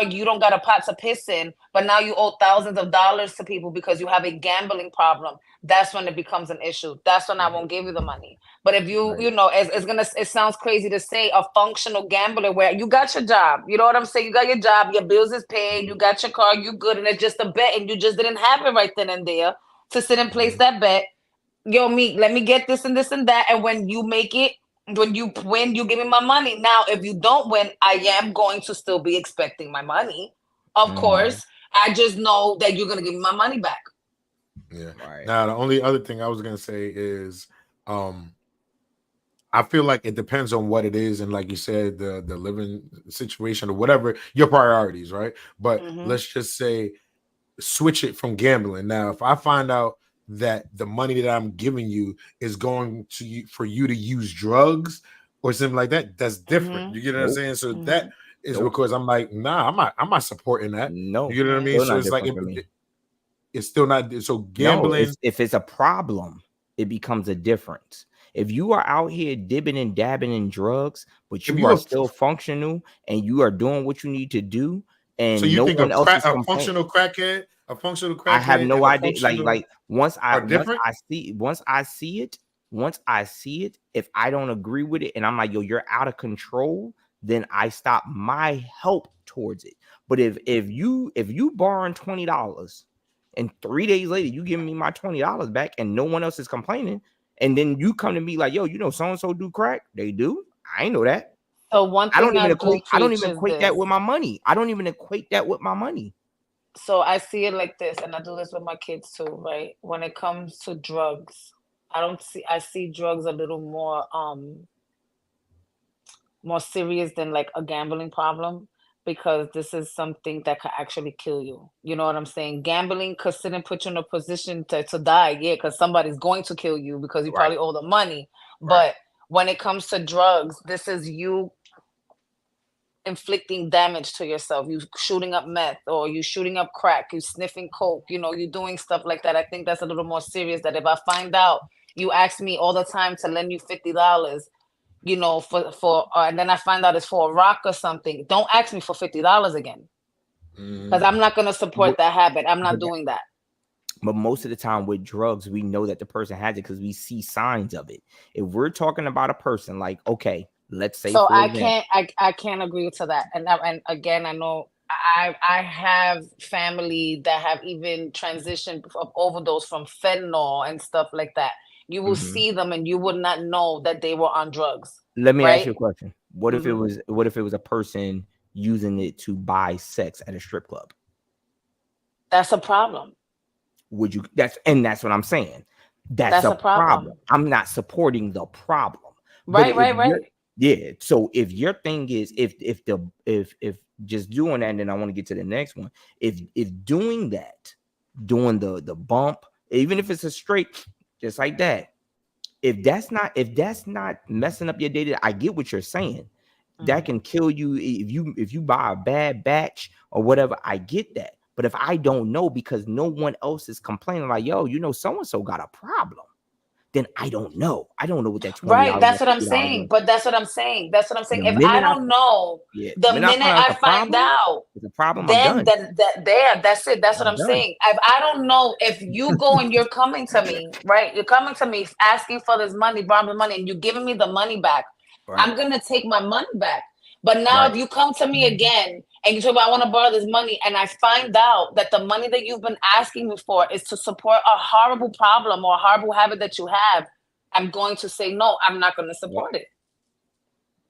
you don't got a pot to piss in, but now you owe thousands of dollars to people because you have a gambling problem. That's when it becomes an issue. That's when I won't give you the money. But if it sounds crazy to say a functional gambler where you got your job, you know what I'm saying? You got your job, your bills is paid, you got your car, you good, and it's just a bet, and you just didn't have it right then and there to sit and place that bet. Yo, let me get this and this and that. And when you make it, when you win, you give me my money. Now, if you don't win, I am going to still be expecting my money. Of course. I just know that you're going to give me my money back. Yeah. Right. Now, the only other thing I was going to say is I feel like it depends on what it is. And like you said, the living situation or whatever, your priorities, right? But let's just say, switch it from gambling. Now, if I find out that the money that I'm giving you is going to you for you to use drugs or something like that, that's different. You get what I'm saying? So that is because I'm like, nah, I'm not supporting that. No, you know what I mean? So it's like it's still not. So gambling, if it's a problem, it becomes a difference. If you are out here dibbing and dabbing in drugs, but you are still functional and you are doing what you need to do. And so you think a functional crackhead? I have no idea. Like once I see it, Once I see it, if I don't agree with it and I'm like, yo, you're out of control, then I stop my help towards it. But if you borrowing $20 and 3 days later you give me my $20 back and no one else is complaining, and then you come to me like, yo, you know, so-and-so do crack, they do. I ain't know that. So one thing I don't even equate that with my money. I don't even equate that with my money. So I see it like this, and I do this with my kids too, right? When it comes to drugs, I see drugs a little more serious than like a gambling problem, because this is something that could actually kill you. You know what I'm saying? Gambling could sit and put you in a position to die, yeah, because somebody's going to kill you because you probably owe the money. But when it comes to drugs, this is you inflicting damage to yourself. You shooting up meth, or you shooting up crack, you sniffing coke, you know, you doing stuff like that. I think that's a little more serious, that if I find out you ask me all the time to lend you $50, you know, for and then I find out it's for a rock or something, don't ask me for $50 again, because I'm not going to support that habit. I'm not doing that. But most of the time with drugs, we know that the person has it because we see signs of it. If we're talking about a person, like, okay, let's say, so for example, I can't agree to that. And again, I know I have family that have even transitioned of overdose from fentanyl and stuff like that. You will see them and you would not know that they were on drugs. Let me ask you a question. What if it was a person using it to buy sex at a strip club? That's a problem. Would you? That's what I'm saying. That's a problem. I'm not supporting the problem. Right. Yeah. So if your thing is if just doing that, and then I want to get to the next one. If doing that, doing the bump, even if it's a straight, just like that. If that's not messing up your data, I get what you're saying. That can kill you if you buy a bad batch or whatever. I get that. But if I don't know because no one else is complaining, like, yo, you know, so-and-so got a problem, then I don't know. I don't know what that $20. Right. That's what I'm saying. But that's what I'm saying. If I don't know, the minute I find out, it's a problem, then I'm done. that's it. That's what I'm saying. If I don't know, if you go and you're coming to me, right? You're coming to me asking for this money, borrowing money, and you're giving me the money back. Right. I'm going to take my money back. But now if you come to me again and you say, well, I want to borrow this money, and I find out that the money that you've been asking me for is to support a horrible problem or a horrible habit that you have, I'm going to say, no, I'm not going to support it.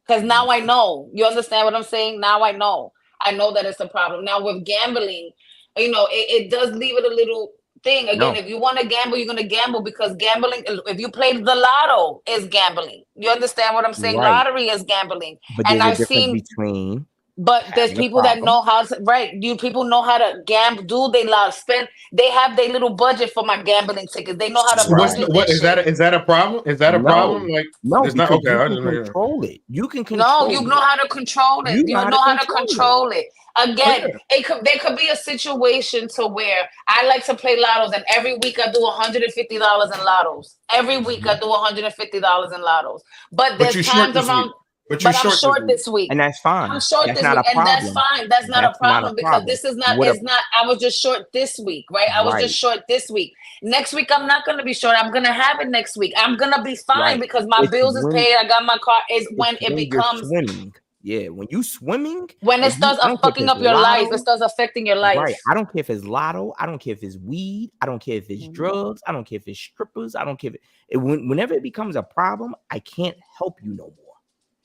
Because now I know. You understand what I'm saying? Now I know. I know that it's a problem. Now with gambling, you know, it does leave it a little thing. Again, if you want to gamble, you're going to gamble, because gambling, if you play the lotto, is gambling. You understand what I'm saying? Right. Lottery is gambling. But there's a difference between. But there's people that know how to, right? People know how to gamble. They love spend. They have their little budget for my gambling tickets. They know how to. So what is that? Is that a problem? Is that a problem? Like, no, it's not okay. You can control it. You can control. No, you know how to control it. You know how to control it. Again, there could be a situation to where I like to play lottos, and every week I do $150 in lottos. Every week I do $150 in lottos. But there's times around. But I'm short this week, and that's fine. I'm short this week, and that's fine. That's not a problem, because this is not. It's not. I was just short this week, right? I was just short this week. Next week, I'm not going to be short. I'm going to have it next week. I'm going to be fine because my bills is paid. I got my car. Is when it becomes swimming. Yeah, when you swimming, when it starts fucking up your life, it starts affecting your life. Right. I don't care if it's lotto. I don't care if it's weed. I don't care if it's drugs. I don't care if it's strippers. I don't care if whenever it becomes a problem, I can't help you no more.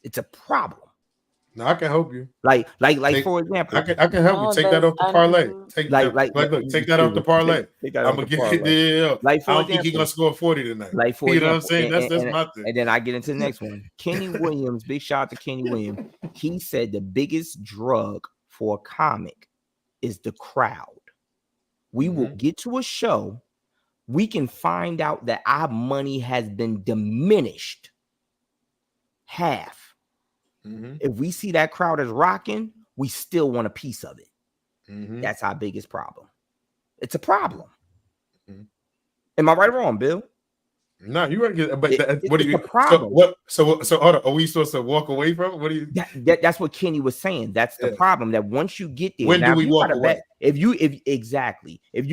It's a problem. No, I can help you. Like for example, I can help you. Take that off the parlay. Take that off the parlay. I'm gonna get it. Like, I don't think he's gonna score 40 tonight. Like, for you know example, what I'm saying? That's my thing. And then I get into the next one. Kenny Williams, big shout out to Kenny Williams. He said the biggest drug for a comic is the crowd. We will get to a show, we can find out that our money has been diminished half. If we see that crowd is rocking, we still want a piece of it. That's our biggest problem. It's a problem. Am I right or wrong, Bill? No, you weren't getting. But It's what do you? a problem. So hold on. Are we supposed to walk away from it? What do you? That's what Kenny was saying. That's the problem. That once you get there, When now, do we walk away? If you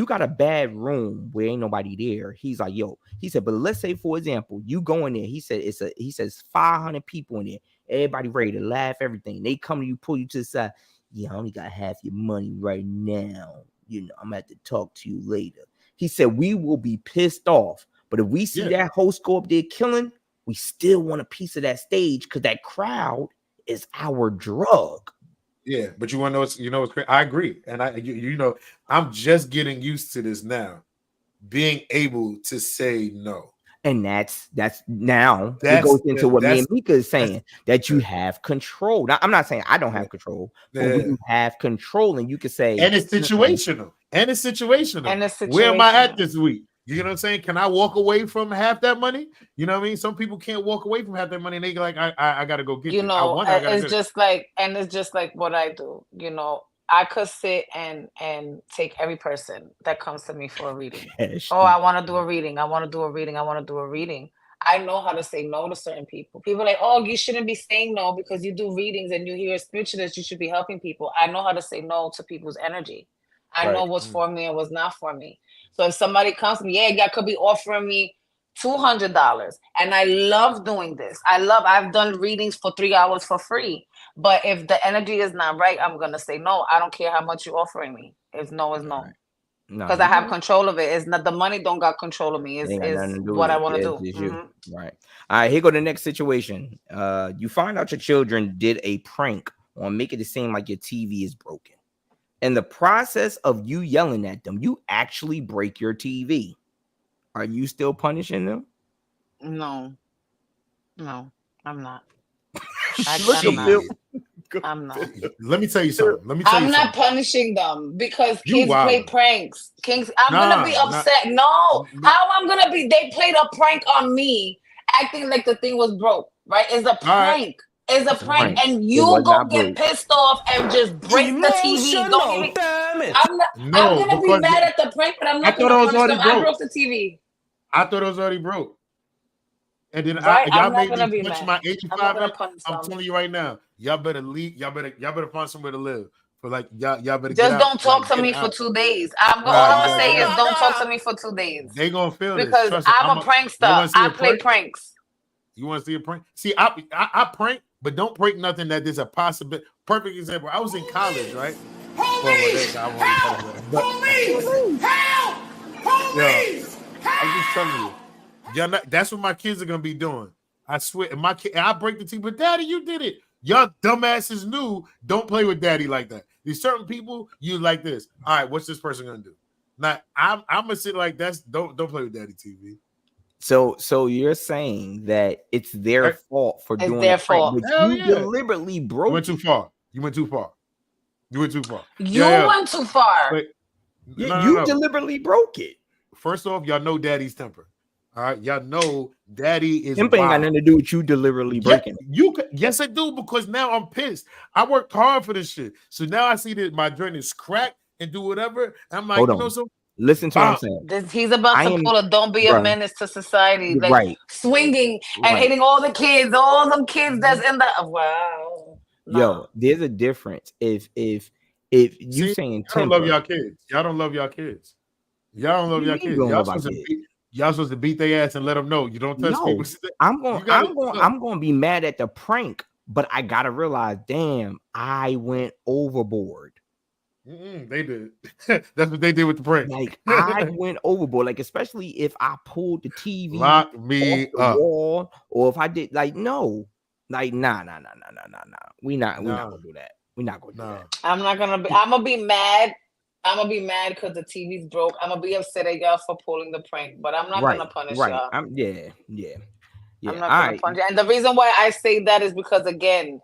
got a bad room where ain't nobody there, he's like, yo, he said, but let's say for example, you go in there. He says 500 people in there, everybody ready to laugh, everything. They come to you, pull you to the side. Yeah, I only got half your money right now. You know, I'm gonna have to talk to you later. He said we will be pissed off. But if we see that host go up there killing, we still want a piece of that stage because that crowd is our drug. Yeah, but you want to know, it's crazy. I agree, and I'm just getting used to this now, being able to say no. And that's it goes into what me and Mika is saying, that you have control. Now, I'm not saying I don't have control, but when you have control, and you can say, and it's situational. Where am I at this week? You know what I'm saying? Can I walk away from half that money? You know what I mean? Some people can't walk away from half that money, and they like, I gotta go get. You know, it's just like what I do. You know, I could sit and take every person that comes to me for a reading. I want to do a reading. I know how to say no to certain people. People are like, oh, you shouldn't be saying no because you do readings and you hear spiritualists. You should be helping people. I know how to say no to people's energy. I know what's for me and what's not for me. So if somebody comes to me, y'all could be offering me $200, and I love doing this. I've done readings for 3 hours for free. But if the energy is not right, I'm gonna say no. I don't care how much you're offering me. If no is no. Because I have control of it. It's not the money don't got control of me. It's what I want to do. Mm-hmm. Right. All right, here go the next situation. You find out your children did a prank on making it seem like your TV is broken. In the process of you yelling at them, you actually break your TV. Are you still punishing them? No, I'm not. I'm not. Let me tell you something. I'm not punishing them because kids play pranks. I'm gonna be upset. How I'm gonna be? They played a prank on me, acting like the thing was broke. Right? It's a prank. It's a prank, and you go get pissed off and just break the TV. Don't get me. I'm gonna be mad at the prank, but I'm not gonna punish them. I broke the TV. I thought it was already broke. And then y'all made me punch my 85. I'm telling you right now, y'all better leave. Y'all better find somewhere to live. For like y'all better just don't talk to me for 2 days. All I'm gonna say is don't talk to me for 2 days. They gonna feel this because I'm a prankster. I play pranks. You want to see a prank? See, I prank, but don't break nothing that there's a possibility. Perfect example. I was in college, right? Homies! Help! Homies! I'm just telling you. That's what my kids are gonna be doing. I swear. And I break the TV, but Daddy, you did it. Y'all dumbasses knew. Don't play with Daddy like that. These certain people, you like this. All right, what's this person gonna do? Now I'm gonna sit like that's. Don't play with Daddy TV. So you're saying that it's their fault for doing their fault. But you deliberately broke. You went too far. You went too far. You went too far. Wait, you deliberately broke it. First off, y'all know Daddy's temper. All right, y'all know Daddy is. Temper ain't got nothing to do with you deliberately breaking. Yes, I do, because now I'm pissed. I worked hard for this shit, so now I see that my joint is cracked and do whatever. I'm like, listen to what I'm saying. He's about to pull a "Don't be a menace to society," like swinging and hitting all the kids, all them kids that's in the wow. Yo, there's a difference. If you saying y'all don't love y'all kids, y'all don't love y'all kids. Y'all don't love y'all kids. Y'all supposed to beat their ass and let them know you don't touch people. I'm going to be mad at the prank, but I gotta realize, damn, I went overboard. They did. That's what they did with the prank. Like I went overboard. Like especially if I pulled the TV lock me off the up wall, or if I did nah. We not gonna do that. We're not gonna do that. I'm gonna be mad. I'm gonna be mad because the TV's broke. I'm gonna be upset at y'all for pulling the prank, but I'm not gonna punish y'all. I'm not gonna punish you. And the reason why I say that is because again,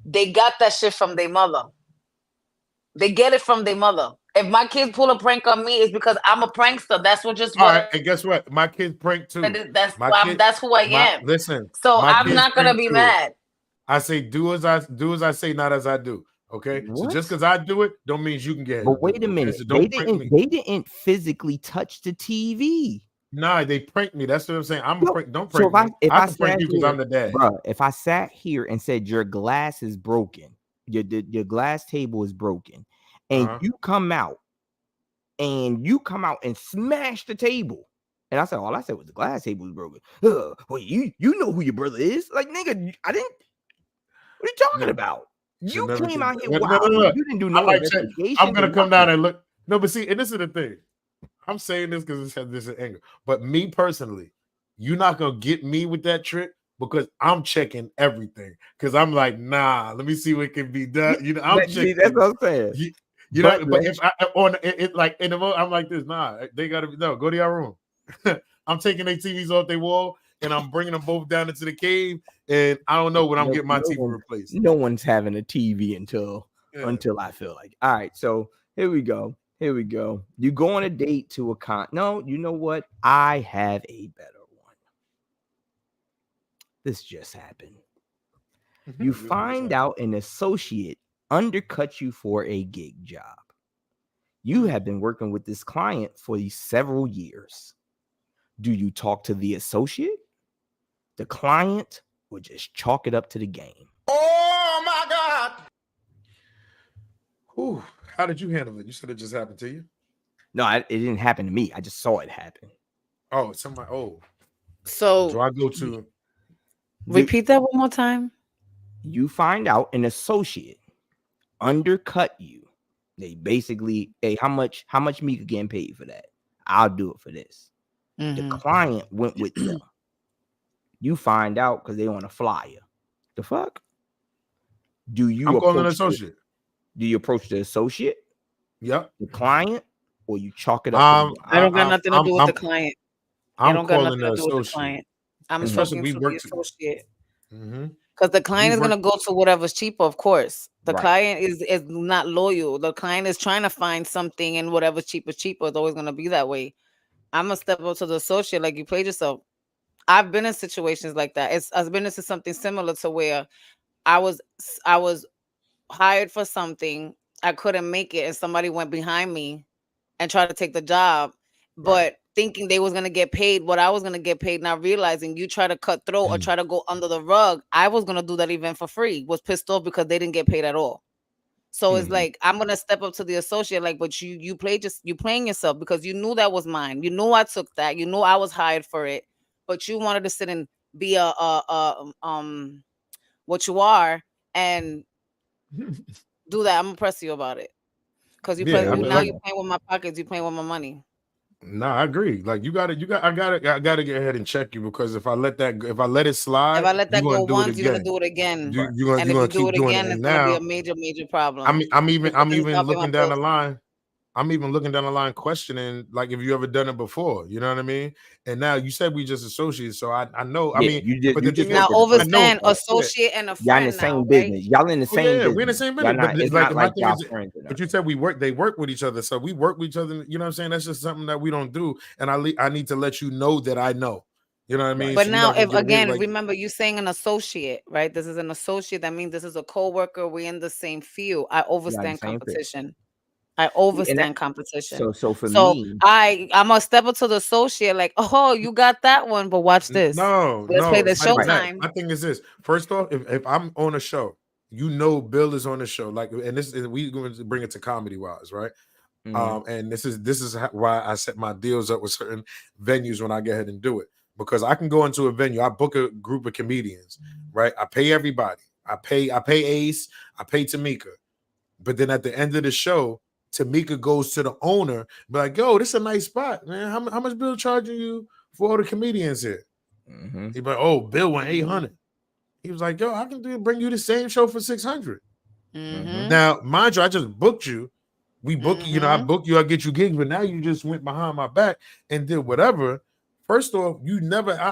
they got that shit from their mother. They get it from their mother. If my kids pull a prank on me, it's because I'm a prankster. That's what just. All right, and guess what? My kids prank too. That's who I am. Listen. So I'm not gonna be mad. I say do as I say, not as I do. Okay, so just because I do it, don't mean you can get it. But wait a minute, they didn't physically touch the TV. Nah, they pranked me. That's what I'm saying. I'm a Yo, prank. Don't so prank me. I can prank sat you because here, I'm the dad. bro, if I sat here and said your glass is broken, your glass table is broken, and Uh-huh. you come out and smash the table. And I said, all I said was the glass table was broken. Well, you know who your brother is. Like, nigga, I didn't. What are you talking No, about? should You never came did out that. here No, no, wild. no, no. You didn't do I no might check. investigation. I'm gonna or come down nothing. and look. No, but see, and this is the thing. I'm saying this because this is anger. But me personally, you're not gonna get me with that trick because I'm checking everything. Because I'm like, nah, let me see what can be done. You know, I'm See, that's checking. what I'm saying. You But know, but if I on it like in the moment, I'm like this, nah, they gotta be no, go to your room. I'm taking their TVs off their wall and I'm bringing them both down into the cave. And I don't know when I'm getting my TV replaced. no one's having a TV until Yeah. I feel like. All right, so here we go. You go on a date to a con. No, you know what? I have a better one. This just happened. You find out an associate undercut you for a gig job. You have been working with this client for several years. Do you talk to the associate, the client, or just chalk it up to the game? Oh my God. Whew. How did you handle it? You said it just happened to you? No, it didn't happen to me. I just saw it happen. Oh, somebody. Oh, do So I go to? repeat that one more time. You find out an associate undercut you. They basically, hey, how much Mika getting paid for that? I'll do it for this. The client went with them. You find out because they on a flyer. The fuck? Do you I'm calling an approach associate. do you approach the associate, Yep. the client, or you chalk it up? To I don't got nothing to do with the client. I I'm don't got calling nothing the to do with the associate. client. I'm Especially talking we to work the associate. Mm-hmm. Because the client We is work- gonna go to whatever's cheaper, of course. The Right. client is not loyal. The client is trying to find something, and whatever's cheaper. It's always gonna be that way. I'm gonna step up to the associate like you played yourself. I've been in situations like that. I've been into something similar to where I was hired for something, I couldn't make it, and somebody went behind me and tried to take the job, but thinking they was gonna get paid what I was gonna get paid, not realizing you try to cut throat or try to go under the rug. I was gonna do that event for free. Was pissed off because they didn't get paid at all. So it's like I'm gonna step up to the associate, like, but you playing yourself because you knew that was mine. You knew I took that. You knew I was hired for it, but you wanted to sit and be what you are and do that. I'm gonna press you about it because Yeah, I mean, now like, you're playing with my pockets. You're playing with my money. nah, I agree. Like I gotta get ahead and check you because if I let it slide, If I let you're that go gonna do it once, you're gonna again. do it again. You're And you're if gonna you do keep it doing it. again, And it's gonna be a now major problem. I'm Because even stop looking on down the bills. line. I'm even looking down the line questioning, like, if you ever done it before, you know what I mean? And now you said we just associates, so I know. I Yeah, mean, you but the just thing work is, Now with I know. overstand associates. Yeah. associate and a Y'all in the friend now, same right? business. Y'all in the Oh same yeah, business. we're in the same Y'all business. not, But it's like not my like thing y'all is, friends or but you nothing. said they work with each other, so we work with each other. You know what I'm saying? That's just something that we don't do, and I need to let you know that I know. You know what I mean? Right. But So you're now, not gonna if get away with again, like, remember you saying an associate, right? This is an associate. That means this is a co-worker. We're in the same field. I Y'all in the overstand same field. competition. I See, and that, overstand competition. so for So me, I'm gonna step up to the associate, like, oh, you got that one, but watch this. Let's play no, the it's not even right, that. showtime. My thing is this. First off, if I'm on a show, you know Bill is on the show, like, and this is we going to bring it to comedy wise, right? And this is why I set my deals up with certain venues when I go ahead and do it, because I can go into a venue, I book a group of comedians, right? I pay everybody, I pay Ace, I pay Tamika, but then at the end of the show, Tamika goes to the owner, be like, "Yo, this is a nice spot, man. How much Bill charging you for all the comedians here?" He's like, "Oh, Bill went 800." He was like, "Yo, I can bring you the same show for 600." Now, mind you, I just booked you. We book you, I book you, I get you gigs, but now you just went behind my back and did whatever. First off,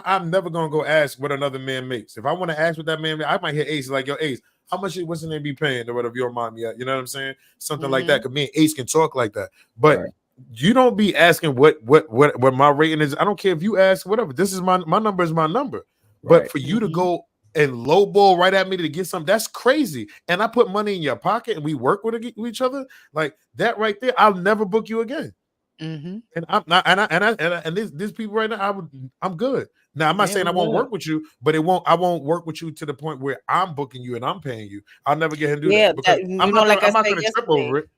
I'm never gonna go ask what another man makes. If I want to ask what that man makes, I might hear Ace like, "Yo, Ace, how much what's the name be paying or whatever your mom yet?" You know what I'm saying? Something like that. Cause me and Ace can talk like that. But right, you don't be asking what my rating is. I don't care if you ask whatever. This is my number is my number. But right. for you to go and lowball right at me to get something, that's crazy. And I put money in your pocket and we work with each other like that right there. I'll never book you again. Mm-hmm. And I'm not, and this people right now, I'm good. Now I'm not saying I won't work with you, but I won't work with you to the point where I'm booking you and I'm paying you. I'll never get him to do Yeah, that because like I I'm not said gonna trip yesterday. over it.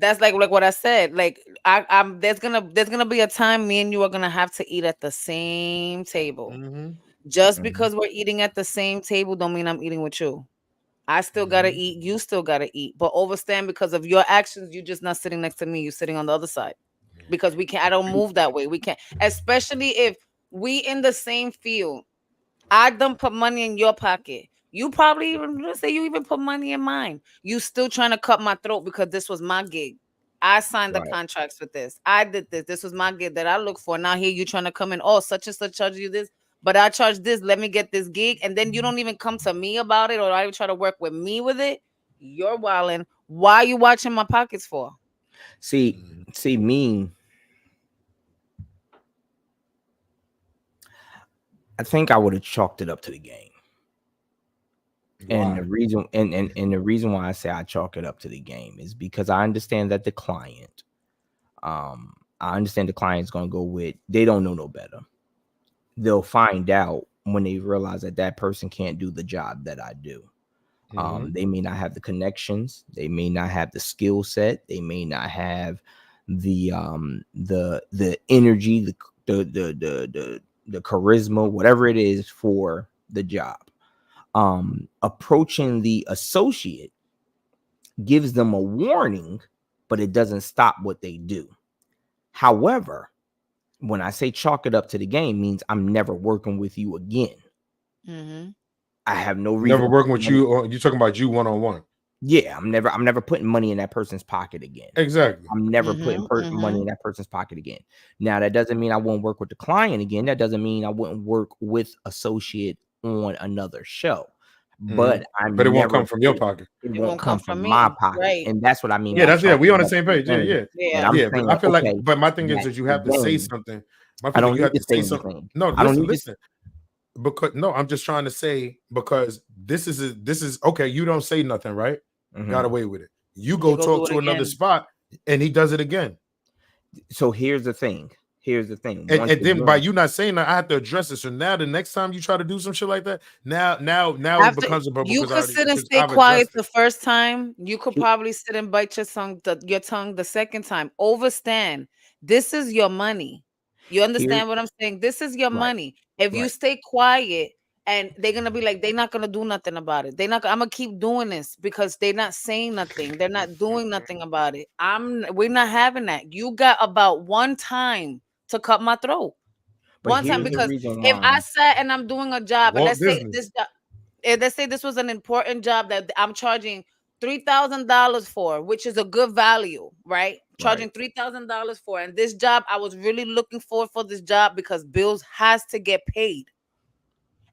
That's like what I said. Like I'm there's gonna be a time me and you are gonna have to eat at the same table. Mm-hmm. Just Mhm. because we're eating at the same table don't mean I'm eating with you. I still gotta Mm-hmm. eat, you still gotta eat. But overstand because of your actions, you just not sitting next to me, you sitting on the other side. Because we can't, I don't move that way. We can't, especially if we in the same field. I done put money in your pocket. You probably even, let's say you even put money in mine. You still trying to cut my throat because this was my gig. I signed the Right. contracts with this. I did this. This was my gig that I look for. Now here you trying to come in. Oh, such and such charge you this, but I charge this. Let me get this gig, and then you don't even come to me about it, or I try to work with me with it. You're wilding. Why are you watching my pockets for? See, me. I think I would have chalked it up to the game. And the reason and the reason why I say I chalk it up to the game is because I understand that the client, I understand the client's gonna go with they don't know no better. They'll find out when they realize that that person can't do the job that I do. They may not have the connections, they may not have the skill set, they may not have the energy, the charisma, whatever it is for the job. Approaching the associate gives them a warning, but it doesn't stop what they do. However, when I say chalk it up to the game, means I'm never working with you again. Mm-hmm. I have no reason. Never working with you, or you're talking about you one-on-one. Yeah, I'm never putting money in that person's pocket again. Exactly. I'm never putting money in that person's pocket again. Now, that doesn't mean I won't work with the client again. That doesn't mean I wouldn't work with associate on another show. But But it won't come from your pocket. It won't come from my pocket, right? and that's what I mean. Yeah, we on the same page. Yeah. And I'm saying, But I feel okay, like, but my thing is that that you have to say something. I don't need to say anything. No, I don't need listen. Because no, I'm just trying to say because this is okay. You don't say nothing, right? Got away with it. You go talk to another spot, and he does it again. So here's the thing. And then by you not saying that, I have to address it. So now the next time you try to do some shit like that, now it becomes a problem. You could sit and stay quiet the first time. You could probably sit and bite your tongue the second time. Overstand. This is your money. You understand what I'm saying? This is your money. If you stay quiet and they're gonna be like, they're not gonna do nothing about it. I'm gonna keep doing this because they're not saying nothing. They're not doing nothing about it. We're not having that. You got about one time to cut my throat. But one time, because if I sat and I'm doing a job, and let's say this was an important job that I'm charging $3,000 for, which is a good value, right? Charging $3,000 for, and this job I was really looking for this job because bills has to get paid.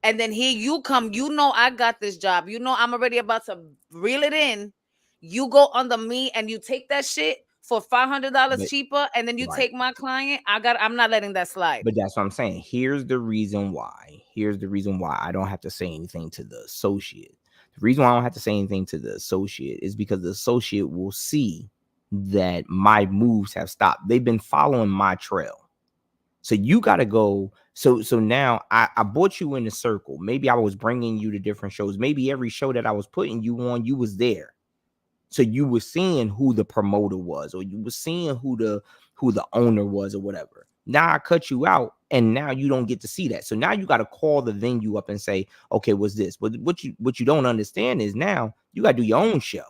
And then here you come, I got this job, I'm already about to reel it in. You go under me and you take that shit for $500 cheaper, and then you take my client. I'm not letting that slide. But that's what I'm saying. Here's the reason why I don't have to say anything to the associate. The reason why I don't have to say anything to the associate is because the associate will see that my moves have stopped. They've been following my trail. So you got to go. So now I brought you in a circle. Maybe I was bringing you to different shows. Maybe every show that I was putting you on, you was there. So you were seeing who the promoter was, or you were seeing who the owner was, or whatever. Now I cut you out, and now you don't get to see that. So now you got to call the venue up and say, okay, what's this? But what you don't understand is now you got to do your own show,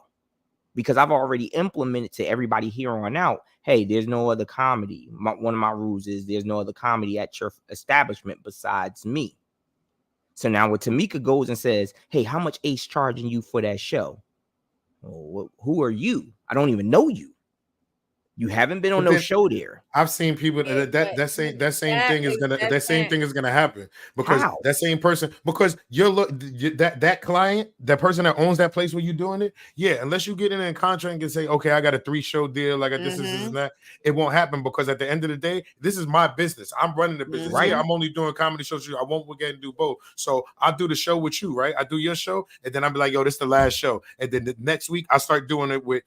because I've already implemented to everybody here on out. Hey, there's no other comedy. One of my rules is there's no other comedy at your establishment besides me. So now when Tamika goes and says, hey, how much Ace charging you for that show? Well, who are you? I don't even know you. You haven't been on no show there. I've seen people that same thing is gonna happen because that same person, because that client, that person that owns that place where you're doing it, unless you get in a contract and say, okay, I got a 3-show deal, like this is that, it won't happen, because at the end of the day, this is my business. I'm running the business. Right? I'm only doing comedy shows. I won't forget and do both. So I'll do the show with you, right? I do your show, and then I'll be like, yo, this is the last show, and then the next week I start doing it with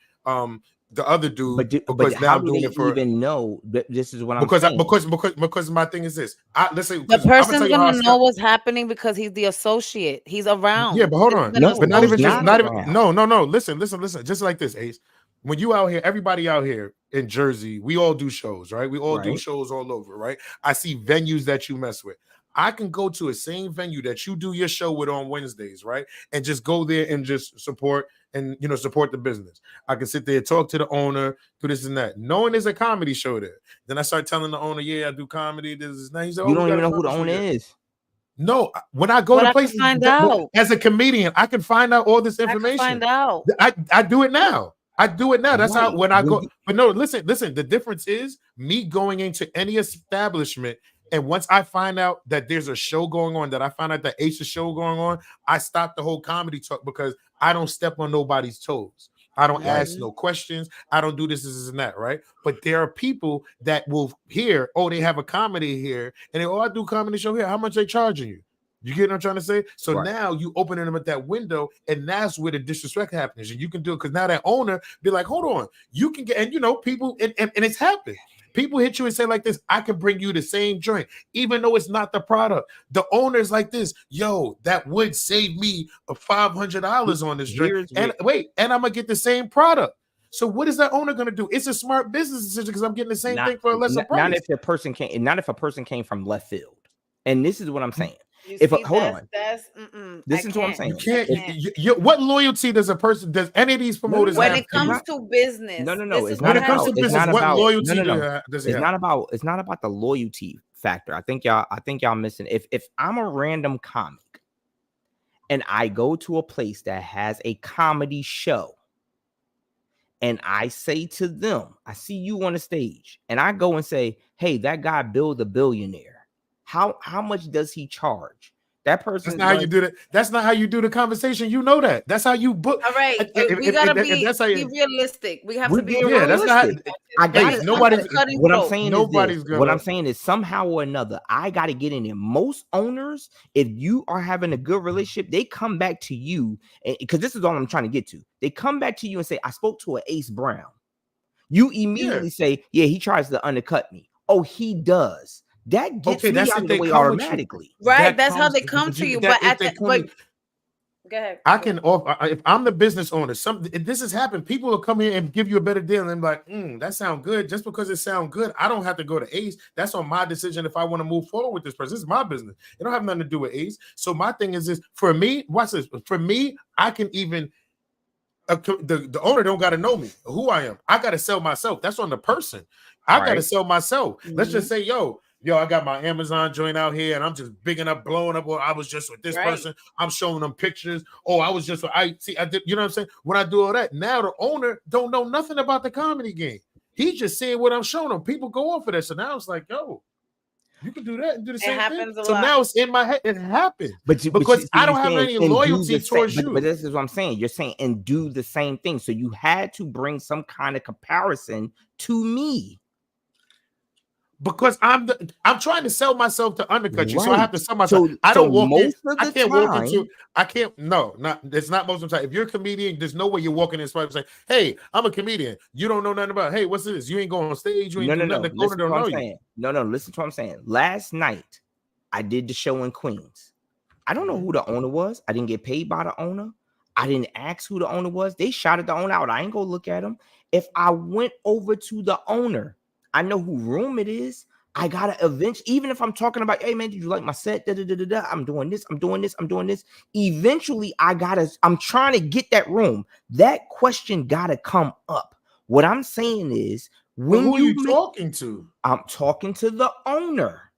the other dude But because now how I'm do doing they it for even know that this is what I'm because saying? because my thing is this. Listen, The because I'm gonna person's tell you how I gonna know start. what's happening because he's the associate. He's around. Yeah, but hold This on. is an No, But not even he's just not not even around. no. Listen. Just like this, Ace. When you out here, everybody out here in Jersey, we all do shows, right? We all do Right. shows all over, right? I see venues that you mess with. I can go to a same venue that you do your show with on Wednesdays, right? And just go there and just support and support the business. I can sit there, talk to the owner, do this and that, knowing there's a comedy show there. Then I start telling the owner, yeah, I do comedy. This is nice. He said, You oh, we don't got even a know who the comedy show owner here. is. No, when I go But to I can places find out. as a comedian, I can find out all this I can information. find out. I do it now. I do it now. That's how Right. when I When go. you- But no, listen. The difference is me going into any establishment, and once I find out that there's a show going on, that I find out that Ace's show going on, I stop the whole comedy talk because I don't step on nobody's toes. I don't ask Mhm. no questions. I don't do this and that, right? But there are people that will hear, oh, they have a comedy here, and they, oh, I do comedy show here. How much they charging you? You get what I'm trying to say? So Right. now you opening them at that window, and that's where the disrespect happens. And you can do it because now that owner be like, hold on, you can get, and people, and it's happened. People hit you and say like this, I can bring you the same joint, even though it's not the product. The owner's like this, yo, that would save me $500 on this joint. Here's And wait, and I'm gonna get the same product. So what is that owner gonna do? It's a smart business decision because I'm getting the same thing for a lesser price. Not if a person came from left field. And this is what I'm saying. You If see, hold on, listen to what I'm saying. You can't. If- What loyalty does any of these promoters When have? it comes to business, No. this It's is not when what it comes about. to It's business, not what about. loyalty No. does he It's have? not about the loyalty factor. I think y'all missing. If I'm a random comic and I go to a place that has a comedy show, and I say to them, I see you on the stage, and I go and say, hey, that guy Bill the Billionaire, how much does he charge? That person. That's not how you do that. That's not how you do the conversation. You know that. That's how you book. All right, we gotta be realistic. We have to be Yeah, that's not. realistic. I got it. Nobody's. What I'm saying nobody's is this. gonna. What I'm saying is somehow or another, I got to get in there. Most owners, if you are having a good relationship, they come back to you, because this is all I'm trying to get to. They come back to you and say, I spoke to an Ace Brown. You immediately say, yeah, he tries to undercut me. Oh, he does. That gets me out of the way automatically. Right, that's how they come to you. But go ahead. I can offer if I'm the business owner. This has happened. People will come here and give you a better deal, and be like, that sounds good. Just because it sounds good, I don't have to go to Ace. That's on my decision if I want to move forward with this person. This is my business. It don't have nothing to do with Ace. So my thing is this: for me, watch this. For me, I can even. The owner don't got to know me, who I am. I got to sell myself. That's on the person. I got to sell myself. Let's just say, yo, I got my Amazon joint out here, and I'm just bigging up, blowing up. Or I was just with this person. I'm showing them pictures. Oh, I was just I did. You know what I'm saying? When I do all that, now the owner don't know nothing about the comedy game. He's just seeing what I'm showing him. People go off of that. So now it's like, yo, you can do that and do the same thing. So now it's in my head. It happened. Because I don't have any loyalty towards you. But this is what I'm saying. You're saying and do the same thing. So you had to bring some kind of comparison to me. Because I'm trying to sell myself to undercut you, so I have to sell myself. I don't walk in. I can't walk into. I can't. No, not. It's not most of the time. If you're a comedian, there's no way you're walking in and say, "Hey, I'm a comedian." You don't know nothing about. Hey, what's this? You ain't going on stage. You ain't doing nothing. Listen to what I'm saying. No. Listen to what I'm saying. Last night, I did the show in Queens. I don't know who the owner was. I didn't get paid by the owner. I didn't ask who the owner was. They shouted the owner out. I ain't gonna look at him. If I went over to the owner, I know who room it is. I gotta eventually, even if I'm talking about, hey man, did you like my set? I'm doing this, I'm doing this. Eventually, I'm trying to get that room. That question gotta come up. What I'm saying is, who are you talking to? I'm talking to the owner.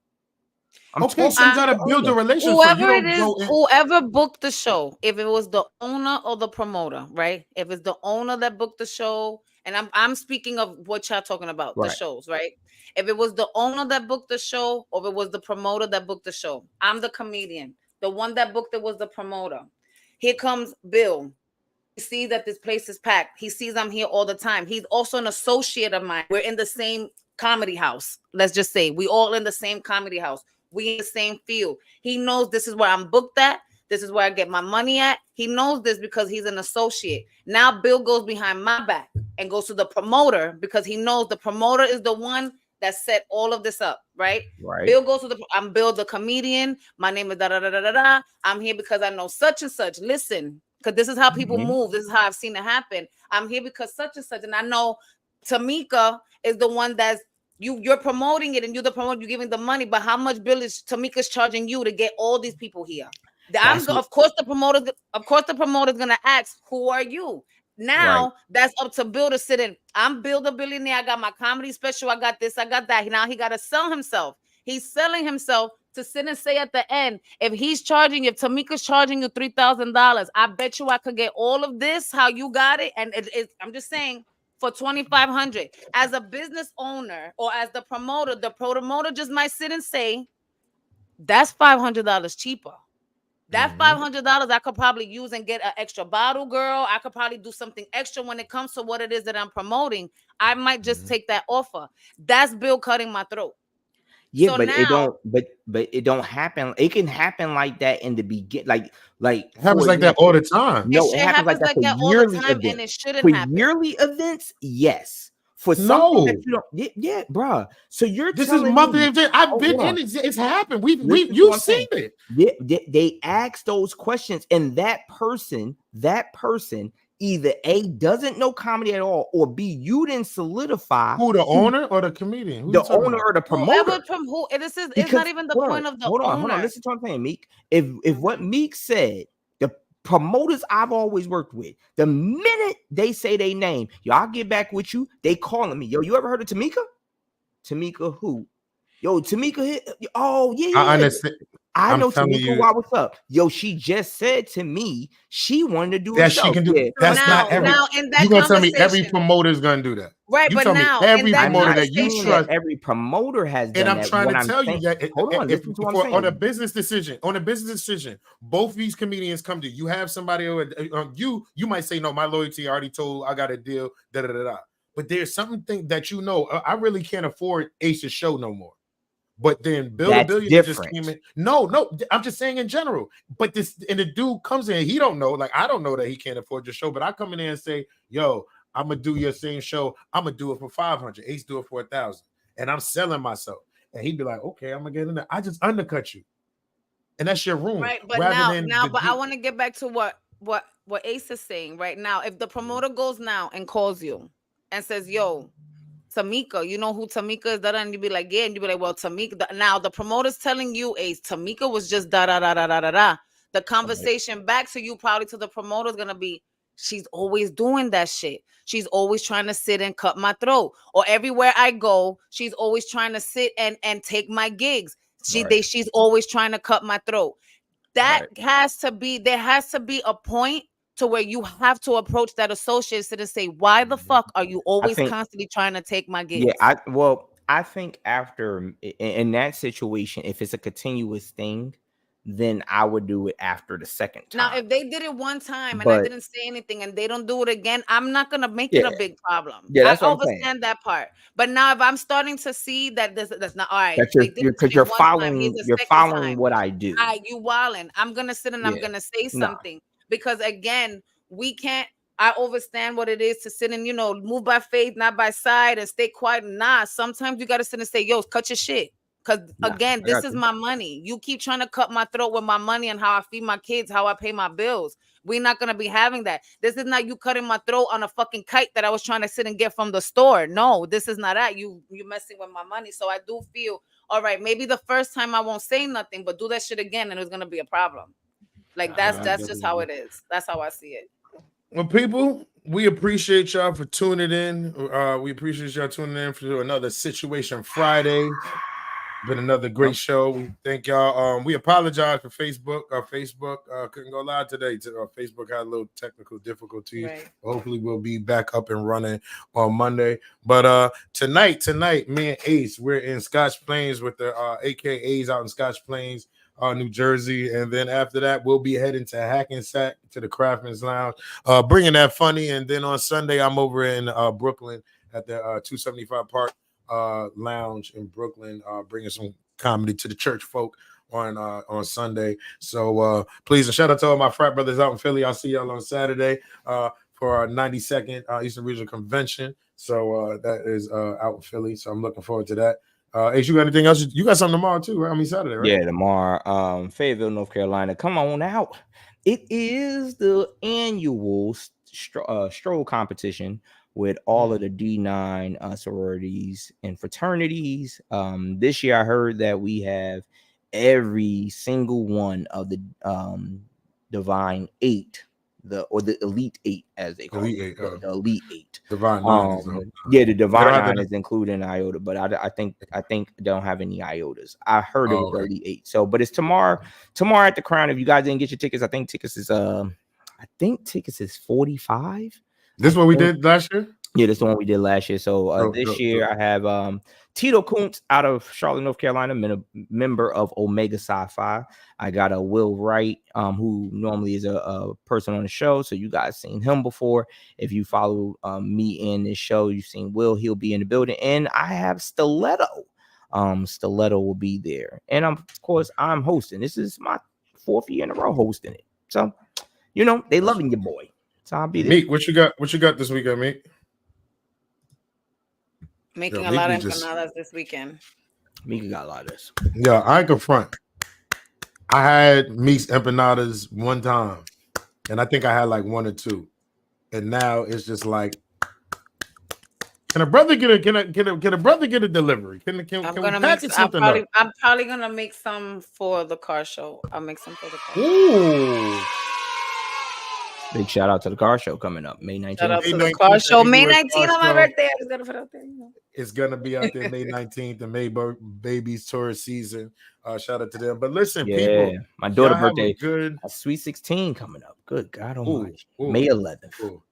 So you gotta build a relationship. Whoever it is, whoever booked the show, if it was the owner or the promoter, right? If it's the owner that booked the show, and I'm speaking of what y'all talking about, the shows, right? If it was the owner that booked the show, or if it was the promoter that booked the show, I'm the comedian. The one that booked it was the promoter. Here comes Bill. He sees that this place is packed. He sees I'm here all the time. He's also an associate of mine. We're in the same comedy house. Let's just say we all in the same comedy house. We in the same field. He knows this is where I'm booked at. This is where I get my money at. He knows this because he's an associate. Now Bill goes behind my back and goes to the promoter because he knows the promoter is the one that set all of this up, right? Right. Bill goes to I'm Bill the comedian. My name is da da da da da da. I'm here because I know such and such. Listen, because this is how people move. This is how I've seen it happen. I'm here because such and such, and I know Tamika is the one that's you're promoting it, and you're the promoter. You're giving the money, but how much Bill is Tamika's charging you to get all these people here? Of course the promoter's gonna ask, who are you? Now that's up to Bill to sit in. I'm Bill the billionaire. I got my comedy special. I got this. I got that. Now he got to sell himself. He's selling himself to sit and say at the end, if Tamika's charging you $3,000, I bet you I could get all of this. How you got it? And I'm just saying, for $2,500 as a business owner or as the promoter just might sit and say, that's $500 cheaper. That $500 I could probably use and get an extra bottle, girl. I could probably do something extra when it comes to what it is that I'm promoting. I might just take that offer. That's Bill cutting my throat. Yeah, so but now, it don't happen. It can happen like that in the beginning, like it happens like that all the time. No, it happens like that for yearly events. And it shouldn't happen. Yearly events, yes. For something that you don't, yeah, bro. So this is monthly event. I've been in it. It's happened. You've seen it. Yeah, they ask those questions, and that person either A, doesn't know comedy at all, or B, you didn't solidify who, the owner or the comedian? The owner or the promoter. It's not even the point of the owner. Hold on. Listen to what I'm saying, Meek. If what Meek said, the promoters I've always worked with, the minute they say they name, yo, I'll get back with you, they calling me. Yo, you ever heard of Tamika? Tamika who? Yo, Tamika. Oh, yeah. I understand. I know Tamika. What's up? Yo, she just said to me she wanted to do that. She can do. Yeah. That's not every. You gonna tell me every promoter is gonna do that, right? But now every promoter that you trust, every promoter has done and I'm that. trying to tell you that. On a business decision, both these comedians come to you. Have somebody you might say no. My loyalty already told. I got a deal. Da da da da. But there's something that I really can't afford Ace's show no more. But then Bill the Billionaire just came in. No, I'm just saying in general. But the dude comes in, he don't know. Like, I don't know that he can't afford your show, but I come in there and say, yo, I'm gonna do your same show. I'm gonna do it for $500. Ace do it for $1,000, and I'm selling myself. And he'd be like, okay, I'm gonna get in there. I just undercut you, and that's your room. Right, but I want to get back to what Ace is saying right now. If the promoter goes now and calls you and says, yo, Tamika, you know who Tamika is? And you be like, yeah. And you be like, well, Tamika. Now the promoter's telling you, Ace, Tamika was just da da da da da da da. The conversation back to you, probably to the promoter, is gonna be, she's always doing that shit. She's always trying to sit and cut my throat. Or everywhere I go, she's always trying to sit and take my gigs. She's always trying to cut my throat. There has to be a point to where you have to approach that associate and say, why the fuck are you always constantly trying to take my gigs? Yeah, I think after in that situation, if it's a continuous thing, then I would do it after the second time. Now, if they did it one time and I didn't say anything and they don't do it again, I'm not gonna make it a big problem. Yeah, that's I understand that part. But now, if I'm starting to see that that's not all right, because you're following what I do. You wildin'. I'm gonna sit and I'm gonna say something. Because again, I understand what it is to sit and, move by faith, not by sight, and stay quiet. Nah, sometimes you got to sit and say, yo, cut your shit. Because again, this is my money. You keep trying to cut my throat with my money and how I feed my kids, how I pay my bills. We're not going to be having that. This is not you cutting my throat on a fucking kite that I was trying to sit and get from the store. No, this is not that. You messing with my money. So I do feel, all right, maybe the first time I won't say nothing, but do that shit again and it's going to be a problem. Like that's just how it is. That's how I see it. Well, people, we appreciate y'all for tuning in. We appreciate y'all tuning in for another Situation Friday. Been another great show. We thank y'all. We apologize for Facebook. Our Facebook couldn't go live today. Facebook had a little technical difficulties. Right. Hopefully, we'll be back up and running on Monday. But tonight, me and Ace, we're in Scotch Plains with the AKAs out in Scotch Plains, New Jersey, and then after that we'll be heading to Hackensack to the Craftsman's Lounge, bringing that funny. And then on Sunday I'm over in Brooklyn at the 275 Park Lounge in Brooklyn, bringing some comedy to the church folk on Sunday. So please, and shout out to all my frat brothers out in Philly. I'll see y'all on Saturday for our 92nd Eastern Regional Convention. So that is out in Philly. So I'm looking forward to that. Ace, you got anything else? You got something tomorrow too, right? I mean Saturday, right? Yeah, tomorrow. Fayetteville, North Carolina. Come on out. It is the annual stroll competition with all of the D9 sororities and fraternities. This year I heard that we have every single one of the Divine 8, the Elite 8 as they call it. The Elite 8. Divine 9. Yeah, the Divine 9 is including iota, but I think they don't have any iotas. I heard it was the Elite 8. So, but it's tomorrow at the Crown. If you guys didn't get your tickets, I think tickets is 45. This is what we did last year? Yeah, that's the one we did last year. So this year I have Tito Kuntz out of Charlotte, North Carolina, member of Omega Sci-Fi. I got a Will Wright, who normally is a person on the show. So you guys seen him before. If you follow me in this show, you've seen Will. He'll be in the building. And I have Stiletto. Stiletto will be there. And of course, I'm hosting. This is my 4th year in a row hosting it. So, they loving your boy. So I'll be there. Meek, what you got? What you got this weekend, Meek? Making a lot of empanadas this weekend. Mika got a lot of this. Yeah, I can front. I had Meek's empanadas one time, and I think I had like 1 or 2, and now it's just like, can a brother get a delivery? Can we package something up? I'm probably gonna make some for the car show. I'll make some for the car show. Ooh. Big shout out to the car show coming up May 19th. Shout out to the car show May 19th on my birthday. I just gotta put it out there. It's gonna be out there May 19th, the May baby's tourist season. Shout out to them. But listen, people, my daughter's birthday, good Sweet 16 coming up. Good God Almighty, ooh, May 11th. Ooh.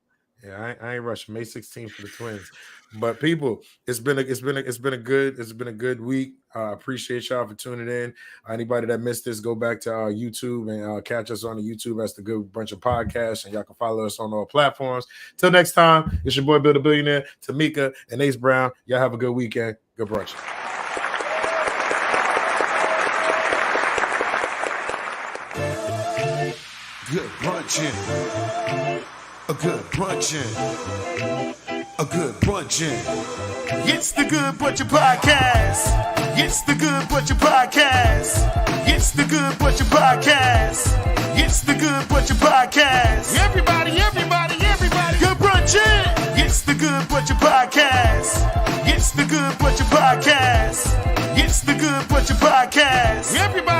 Yeah, I ain't rushing. May 16th for the twins. But people, it's been a good week. I appreciate y'all for tuning in. Anybody that missed this, go back to our YouTube and catch us on the YouTube as the Good Brunchin Podcast, and y'all can follow us on all platforms. Till next time, it's your boy Bill the Billionaire, Tamika, and Ace Brown. Y'all have a good weekend. Good brunch. Good brunchin'. A good brunchin'. A good brunchin'. It's the Good Brunchin Podcast. It's the Good Brunchin Podcast. It's the Good Brunchin Podcast. It's the Good Brunchin Podcast. Everybody. Good brunchin'. It's the Good Brunchin Podcast. It's the Good Brunchin Podcast. It's the Good Brunchin Podcast. Everybody.